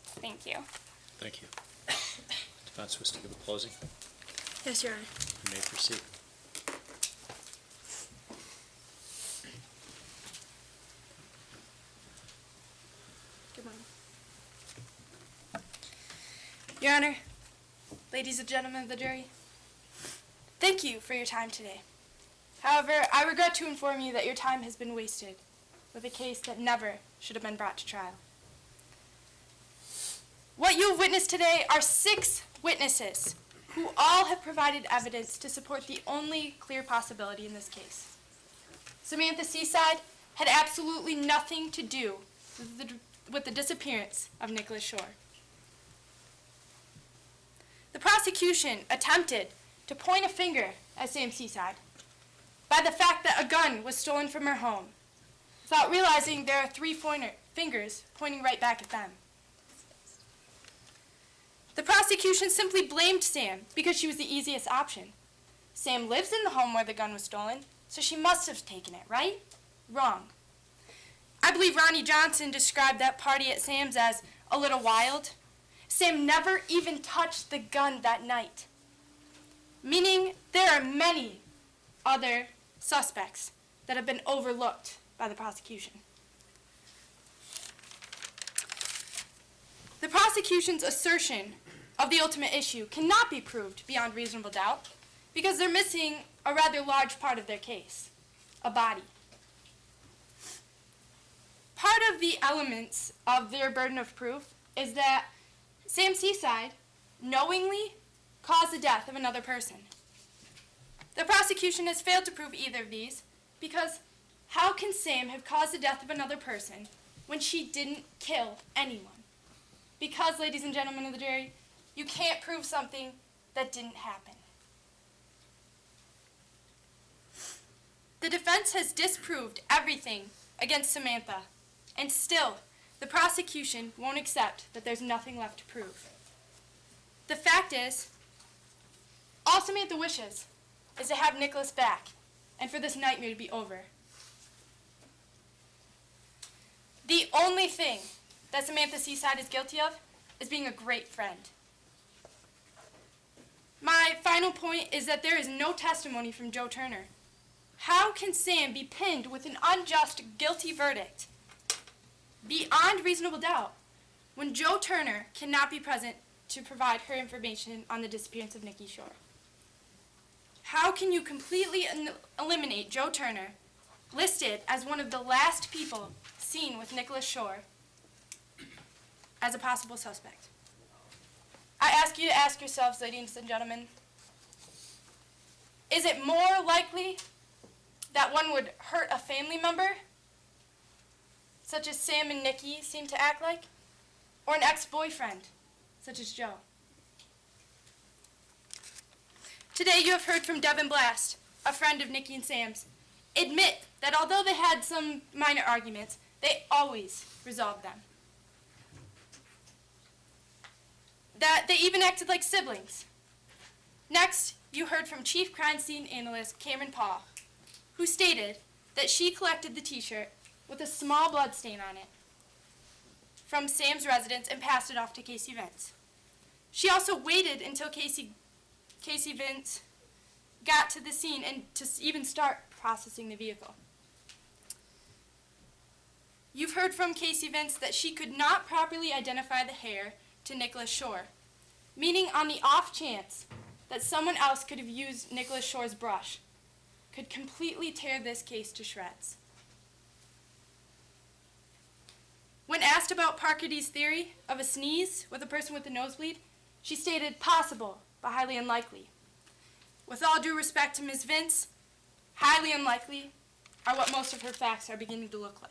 Thank you. Thank you. Defense wish to give a closing? Yes, Your Honor. You may proceed. Good morning. Your Honor, ladies and gentlemen of the jury, thank you for your time today. However, I regret to inform you that your time has been wasted with a case that never should have been brought to trial. What you have witnessed today are 6 witnesses who all have provided evidence to support the only clear possibility in this case. Samantha Seaside had absolutely nothing to do with the disappearance of Nicholas Shore. The prosecution attempted to point a finger at Sam Seaside by the fact that a gun was stolen from her home, without realizing there are 3 fingers pointing right back at them. The prosecution simply blamed Sam because she was the easiest option. Sam lives in the home where the gun was stolen, so she must have taken it, right? Wrong. I believe Ronnie Johnson described that party at Sam's as a little wild. Sam never even touched the gun that night, meaning there are many other suspects that have been overlooked by the prosecution. The prosecution's assertion of the ultimate issue cannot be proved beyond reasonable doubt because they're missing a rather large part of their case, a body. Part of the elements of their burden of proof is that Sam Seaside knowingly caused the death of another person. The prosecution has failed to prove either of these because how can Sam have caused the death of another person when she didn't kill anyone? Because, ladies and gentlemen of the jury, you can't prove something that didn't happen. The defense has disproved everything against Samantha, and still, the prosecution won't accept that there's nothing left to prove. The fact is, all Samantha wishes is to have Nicholas back, and for this nightmare to be over. The only thing that Samantha Seaside is guilty of is being a great friend. My final point is that there is no testimony from Joe Turner. How can Sam be pinned with an unjust, guilty verdict beyond reasonable doubt when Joe Turner cannot be present to provide her information on the disappearance of Nikki Shore? How can you completely eliminate Joe Turner, listed as one of the last people seen with Nicholas Shore, as a possible suspect? I ask you to ask yourselves, ladies and gentlemen, is it more likely that one would hurt a family member, such as Sam and Nikki seem to act like, or an ex-boyfriend, such as Joe? Today you have heard from Devin Blast, a friend of Nikki and Sam's, admit that although they had some minor arguments, they always resolved them. that they even acted like siblings. Next, you heard from Chief Crime Scene Analyst Cameron Paul, who stated that she collected the t-shirt with a small blood stain on it from Sam's residence and passed it off to Casey Vince. She also waited until Casey Vince got to the scene and to even start processing the vehicle. You've heard from Casey Vince that she could not properly identify the hair to Nicholas Shore, meaning on the off chance that someone else could have used Nicholas Shore's brush, could completely tear this case to shreds. When asked about Parker D's theory of a sneeze with a person with a nosebleed, she stated possible, but highly unlikely. With all due respect to Ms. Vince, highly unlikely are what most of her facts are beginning to look like.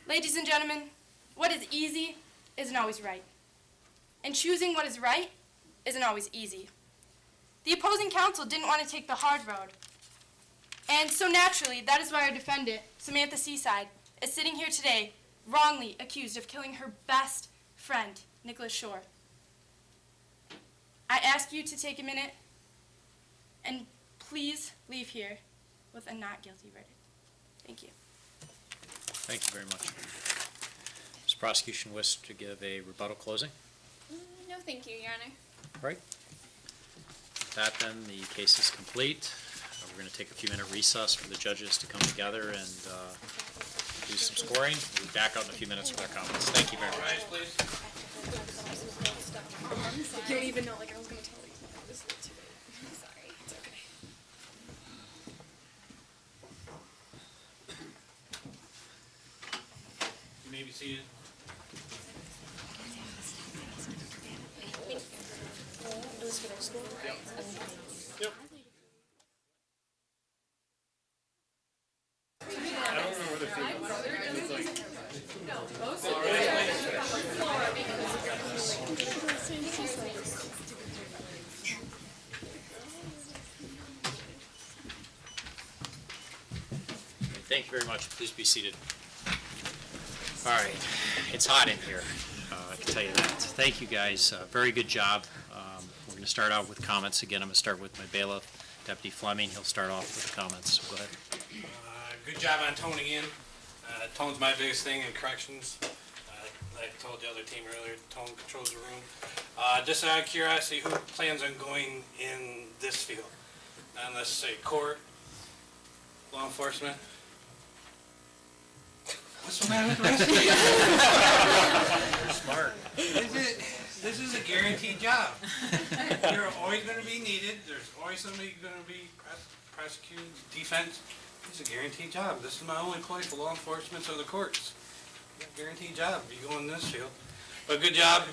Ladies and gentlemen, what is easy isn't always right. And choosing what is right isn't always easy. The opposing counsel didn't want to take the hard road. And so naturally, that is why our defendant, Samantha Seaside, is sitting here today, wrongly accused of killing her best friend, Nicholas Shore. I ask you to take a minute and please leave here with a not guilty verdict. Thank you. Thank you very much. Does the prosecution wish to give a rebuttal closing? No, thank you, Your Honor. All right. With that then, the case is complete. We're going to take a few minute recess for the judges to come together and do some scoring. We'll be back out in a few minutes with our comments. Thank you very much. Rise, please. You don't even know, like I was going to tell you. This is too late. Sorry, it's okay. You may be seated. Yep. Thank you very much. Please be seated. All right. It's hot in here. I can tell you that. Thank you, guys. Very good job. We're going to start out with comments. Again, I'm going to start with my bailiff, Deputy Fleming. He'll start off with the comments. Go ahead. Good job on toning in. Tone's my biggest thing in corrections. Like I told the other team earlier, tone controls the room. Just out of curiosity, who plans on going in this field? And let's say court, law enforcement. What's the matter with the rest of you? Smart. This is a guaranteed job. You're always going to be needed. There's always somebody going to be prosecuted, defense. It's a guaranteed job. This is my only employee for law enforcement or the courts. Guaranteed job if you go in this field. But good job.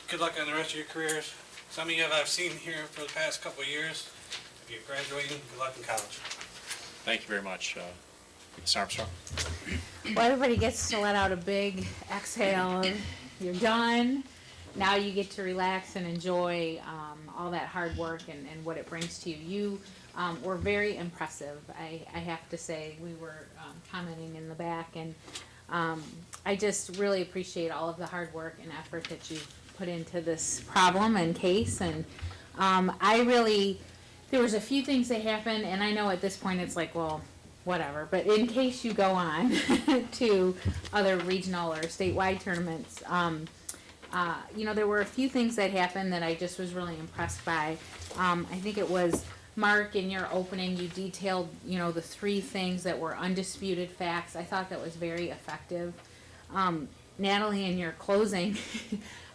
Good luck on the rest of your careers. Some of you I've seen here for the past couple of years. If you're graduating, good luck in college. Thank you very much. Ms. Armstrong. Well, everybody gets to let out a big exhale. You're done. Now you get to relax and enjoy all that hard work and what it brings to you. You were very impressive, I have to say. We were commenting in the back, and I just really appreciate all of the hard work and effort that you've put into this problem and case. And there was a few things that happened, and I know at this point it's like, well, whatever. But in case you go on to other regional or statewide tournaments, there were a few things that happened that I just was really impressed by. I think it was, Mark, in your opening, you detailed, the 3 things that were undisputed facts. I thought that was very effective. Natalie, in your closing,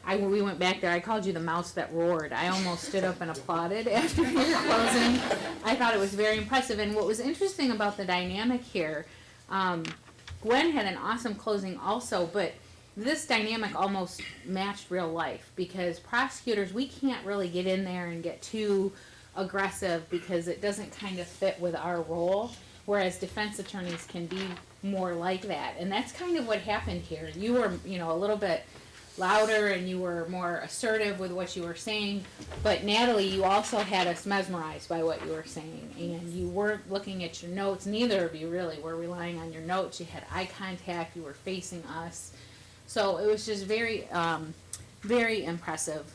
we went back there, I called you the mouse that roared. I almost stood up and applauded after your closing. I thought it was very impressive. And what was interesting about the dynamic here, Gwen had an awesome closing also, but this dynamic almost matched real life, because prosecutors, we can't really get in there and get too aggressive because it doesn't kind of fit with our role, whereas defense attorneys can be more like that. And that's kind of what happened here. You were, a little bit louder and you were more assertive with what you were saying, but Natalie, you also had us mesmerized by what you were saying, and you weren't looking at your notes. Neither of you really were relying on your notes. You had eye contact, you were facing us. So it was just very very impressive.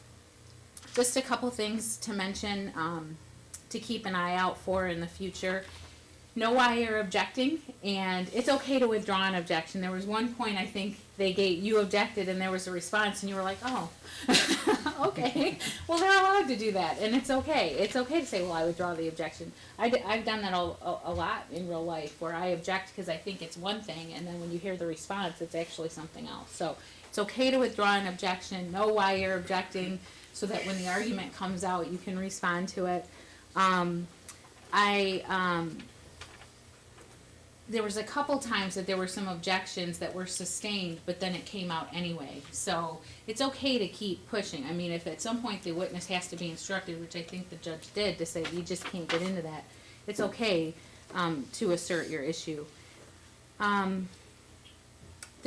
Just a couple things to mention, to keep an eye out for in the future. Know why you're objecting, and it's okay to withdraw an objection. There was one point I think you objected and there was a response and you were like, oh, okay. Well, they're allowed to do that, and it's okay. It's okay to say, well, I withdraw the objection. I've done that a lot in real life, where I object because I think it's one thing, and then when you hear the response, it's actually something else. So it's okay to withdraw an objection. Know why you're objecting, so that when the argument comes out, you can respond to it. There was a couple times that there were some objections that were sustained, but then it came out anyway. So it's okay to keep pushing. I mean, if at some point the witness has to be instructed, which I think the judge did, to say you just can't get into that, it's okay to assert your issue. There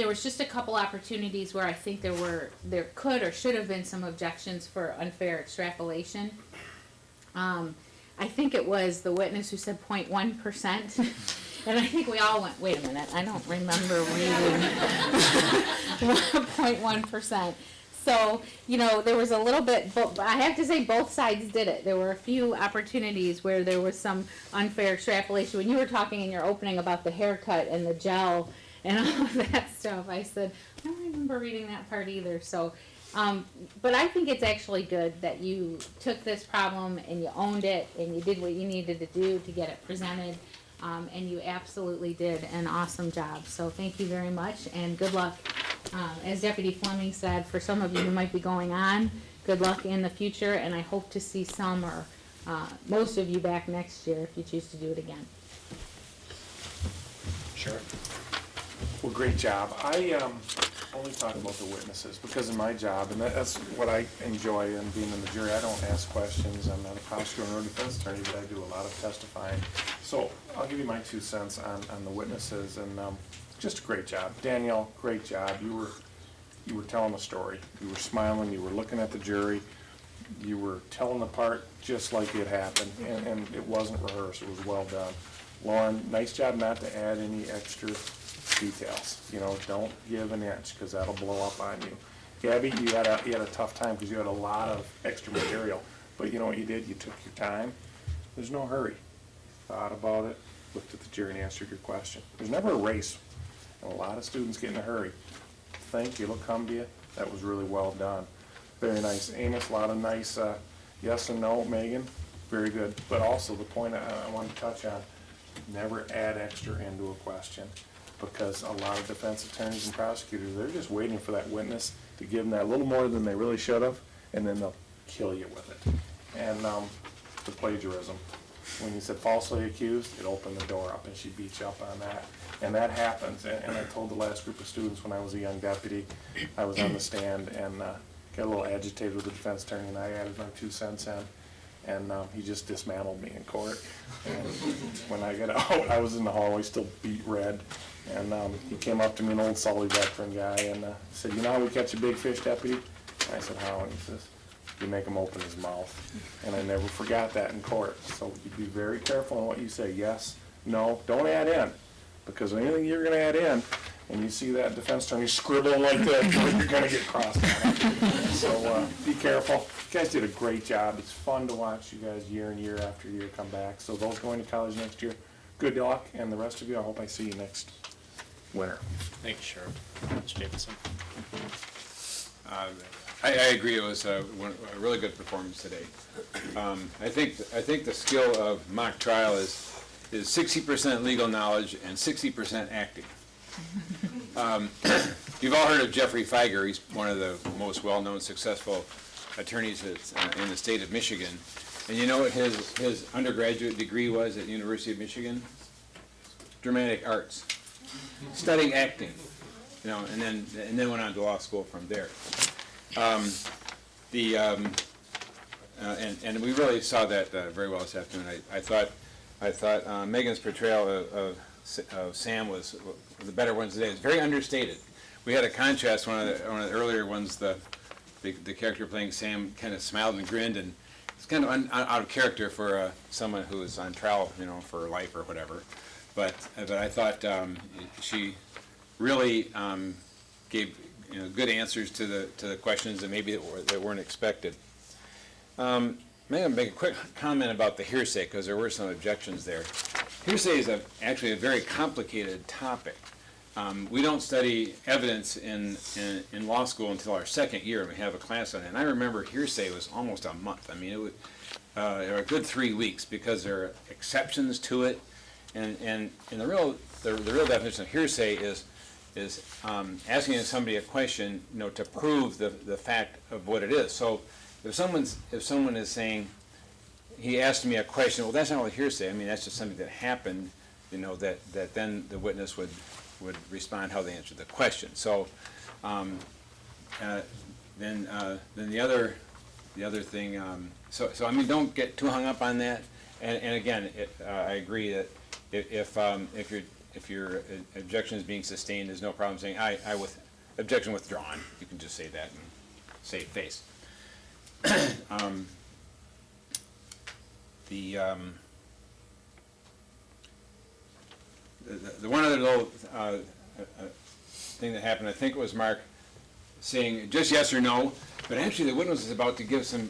was just a couple opportunities where I think there could or should have been some objections for unfair extrapolation. I think it was the witness who said 0.1%. And I think we all went, wait a minute, I don't remember reading 0.1%. So, there was a little bit, I have to say both sides did it. There were a few opportunities where there was some unfair extrapolation. When you were talking in your opening about the haircut and the gel and all of that stuff, I said, I don't remember reading that part either. So, but I think it's actually good that you took this problem and you owned it and you did what you needed to do to get it presented. And you absolutely did an awesome job. So thank you very much, and good luck. As Deputy Fleming said, for some of you who might be going on, good luck in the future, and I hope to see some or most of you back next year if you choose to do it again. Sure. Well, great job. I only talk about the witnesses because of my job, and that's what I enjoy in being in the jury. I don't ask questions. I'm not a prosecutor or defense attorney, but I do a lot of testifying. So I'll give you my 2 cents on the witnesses, and just a great job. Danielle, great job. You were telling a story. You were smiling. You were looking at the jury. You were telling the part just like it happened, and it wasn't rehearsed. It was well done. Lauren, nice job not to add any extra details. Don't give an inch, because that'll blow up on you. Gabby, you had a tough time because you had a lot of extra material. But you know what you did? You took your time. There's no hurry. Thought about it, looked at the jury, and answered your question. There's never a race. And a lot of students get in a hurry. Think it'll come to you. That was really well done. Very nice. Amos, a lot of nice yes and no. Megan, very good. But also the point I want to touch on, never add extra into a question, because a lot of defense attorneys and prosecutors, they're just waiting for that witness to give them that little more than they really should have, and then they'll kill you with it. And the plagiarism. When you said falsely accused, it opened the door up, and she beat you up on that. And that happens. And I told the last group of students when I was a young deputy, I was on the stand and got a little agitated with the defense attorney, and I added my 2 cents in. And he just dismantled me in court. And when I got out, I was in the hallway, still beat red. And he came up to me, an old Sully veteran guy, and said, "You know how we catch a big fish, deputy?" And I said, "How?" And he says, "You make him open his mouth." And I never forgot that in court. So you be very careful on what you say. Yes, no, don't add in. Because anything you're going to add in, and you see that defense attorney scribbling like that, you're going to get crossed on it. So be careful. You guys did a great job. It's fun to watch you guys year and year after year come back. So those going to college next year, good luck. And the rest of you, I hope I see you next winter. Thank you, Sheriff. Mr. Davidson. I agree. It was a really good performance today. I think the skill of mock trial is 60% legal knowledge and 60% acting. You've all heard of Jeffrey Feiger. He's one of the most well-known, successful attorneys in the state of Michigan. And you know what his undergraduate degree was at the University of Michigan? Dramatic arts, studying acting, and then went on to law school from there. And we really saw that very well this afternoon. I thought Megan's portrayal of Sam was the better ones today. It's very understated. We had a contrast. One of the earlier ones, the character playing Sam kind of smiled and grinned, and it's kind of out of character for someone who is on trial, for life or whatever. But I thought she really gave good answers to the questions that maybe that weren't expected. May I make a quick comment about the hearsay, because there were some objections there. Hearsay is actually a very complicated topic. We don't study evidence in law school until our second year, and we have a class on it. And I remember hearsay was almost a month. I mean, it was a good 3 weeks, because there are exceptions to it. And the real definition of hearsay is asking somebody a question, to prove the fact of what it is. So if someone is saying, he asked me a question, well, that's not really hearsay. I mean, that's just something that happened, that then the witness would respond how they answered the question. So then the other thing, so I mean, don't get too hung up on that. And again, I agree that if your objection is being sustained, there's no problem saying objection withdrawn. You can just say that and save face. The one other little thing that happened, I think it was Mark saying just yes or no, but actually the witness is about to give some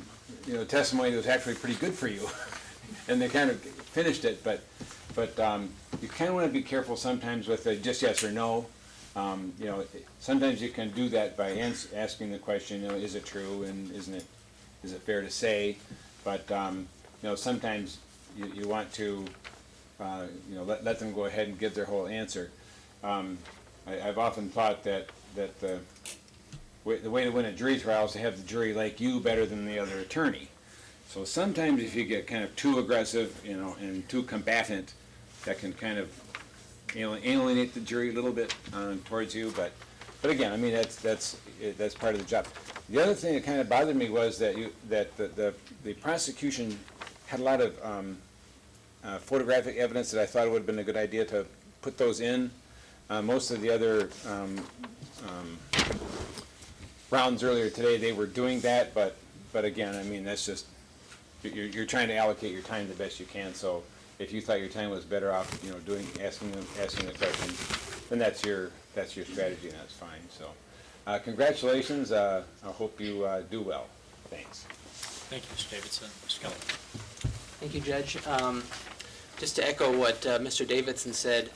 testimony that was actually pretty good for you, and they kind of finished it, but you kind of want to be careful sometimes with a just yes or no. Sometimes you can do that by asking the question, is it true, and is it fair to say? But sometimes you want to let them go ahead and give their whole answer. I've often thought that the way to win a jury trial is to have the jury like you better than the other attorney. So sometimes if you get kind of too aggressive, and too combatant, that can kind of alienate the jury a little bit towards you. But again, I mean, that's part of the job. The other thing that kind of bothered me was that the prosecution had a lot of photographic evidence that I thought it would have been a good idea to put those in. Most of the other rounds earlier today, they were doing that, but again, I mean, that's just, you're trying to allocate your time the best you can. So if you thought your time was better off, asking the question, then that's your strategy, and that's fine. So congratulations. I hope you do well. Thanks. Thank you, Mr. Davidson. Mr. Keller. Thank you, Judge. Just to echo what Mr. Davidson said,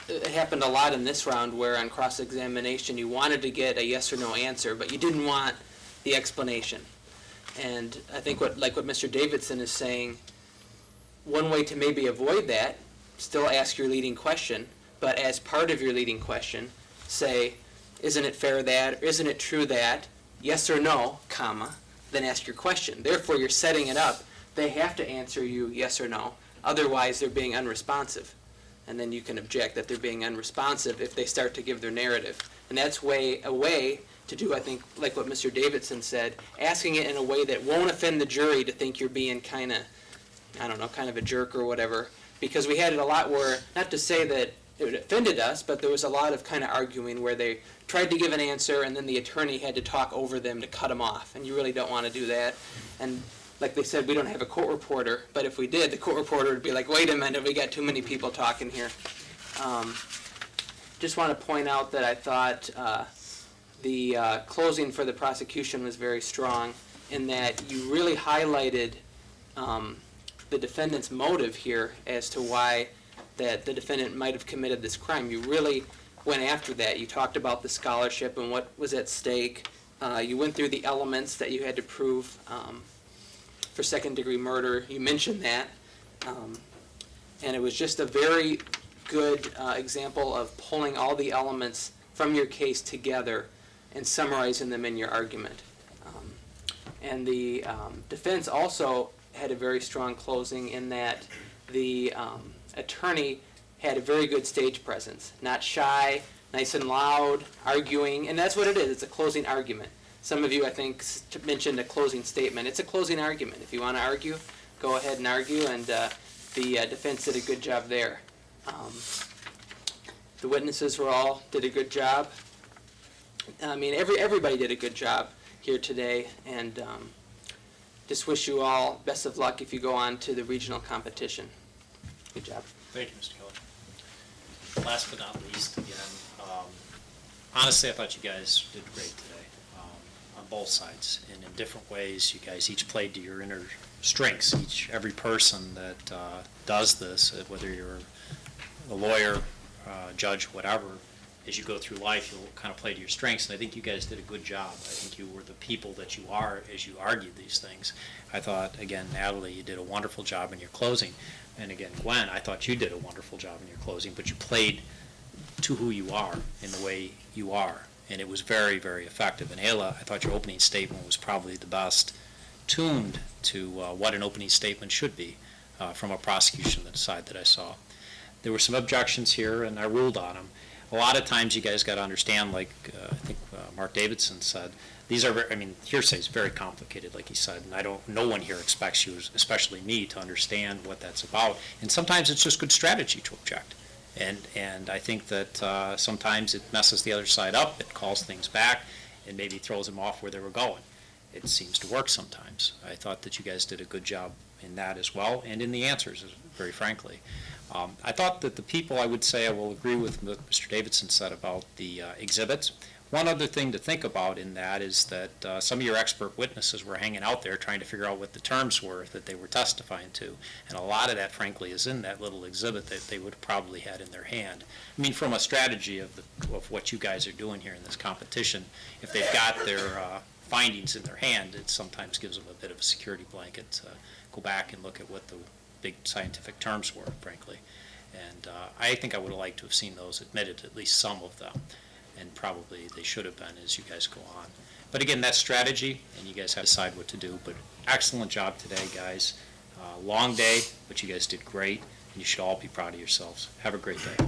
it happened a lot in this round where on cross-examination you wanted to get a yes or no answer, but you didn't want the explanation. And I think like what Mr. Davidson is saying, one way to maybe avoid that, still ask your leading question, but as part of your leading question, say, isn't it fair that, or isn't it true that, yes or no, comma, then ask your question. Therefore, you're setting it up. They have to answer you yes or no. Otherwise, they're being unresponsive. And then you can object that they're being unresponsive if they start to give their narrative. And that's a way to do, I think, like what Mr. Davidson said, asking it in a way that won't offend the jury to think you're being kind of a jerk or whatever. Because we had it a lot where, not to say that it offended us, but there was a lot of kind of arguing where they tried to give an answer and then the attorney had to talk over them to cut them off. And you really don't want to do that. And like they said, we don't have a court reporter, but if we did, the court reporter would be like, wait a minute, we got too many people talking here. Just want to point out that I thought the closing for the prosecution was very strong in that you really highlighted the defendant's motive here as to why that the defendant might have committed this crime. You really went after that. You talked about the scholarship and what was at stake. You went through the elements that you had to prove for second-degree murder. You mentioned that. And it was just a very good example of pulling all the elements from your case together and summarizing them in your argument. And the defense also had a very strong closing in that the attorney had a very good stage presence. Not shy, nice and loud, arguing, and that's what it is. It's a closing argument. Some of you, I think, mentioned a closing statement. It's a closing argument. If you want to argue, go ahead and argue, and the defense did a good job there. The witnesses did a good job. I mean, everybody did a good job here today, and just wish you all best of luck if you go on to the regional competition. Good job. Thank you, Mr. Keller. Last but not least, again, honestly, I thought you guys did great today, on both sides, and in different ways. You guys each played to your inner strengths. Every person that does this, whether you're a lawyer, judge, whatever, as you go through life, you'll kind of play to your strengths, and I think you guys did a good job. I think you were the people that you are as you argued these things. I thought, again, Natalie, you did a wonderful job in your closing, and again, Gwen, I thought you did a wonderful job in your closing, but you played to who you are in the way you are, and it was very, very effective. And Ayla, I thought your opening statement was probably the best tuned to what an opening statement should be from a prosecution side that I saw. There were some objections here, and I ruled on them. A lot of times you guys got to understand, like I think Mark Davidson said, these are, hearsay is very complicated, like he said, and no one here expects you, especially me, to understand what that's about. And sometimes it's just good strategy to object. And I think that sometimes it messes the other side up, it calls things back, and maybe throws them off where they were going. It seems to work sometimes. I thought that you guys did a good job in that as well, and in the answers, very frankly. I thought that the people, I would say, I will agree with what Mr. Davidson said about the exhibits. One other thing to think about in that is that some of your expert witnesses were hanging out there trying to figure out what the terms were that they were testifying to. And a lot of that, frankly, is in that little exhibit that they would have probably had in their hand. I mean, from a strategy of what you guys are doing here in this competition, if they've got their findings in their hand, it sometimes gives them a bit of a security blanket to go back and look at what the big scientific terms were, frankly. And I think I would have liked to have seen those admitted, at least some of them, and probably they should have been as you guys go on. But again, that's strategy, and you guys have to decide what to do. But excellent job today, guys. Long day, but you guys did great, and you should all be proud of yourselves. Have a great day.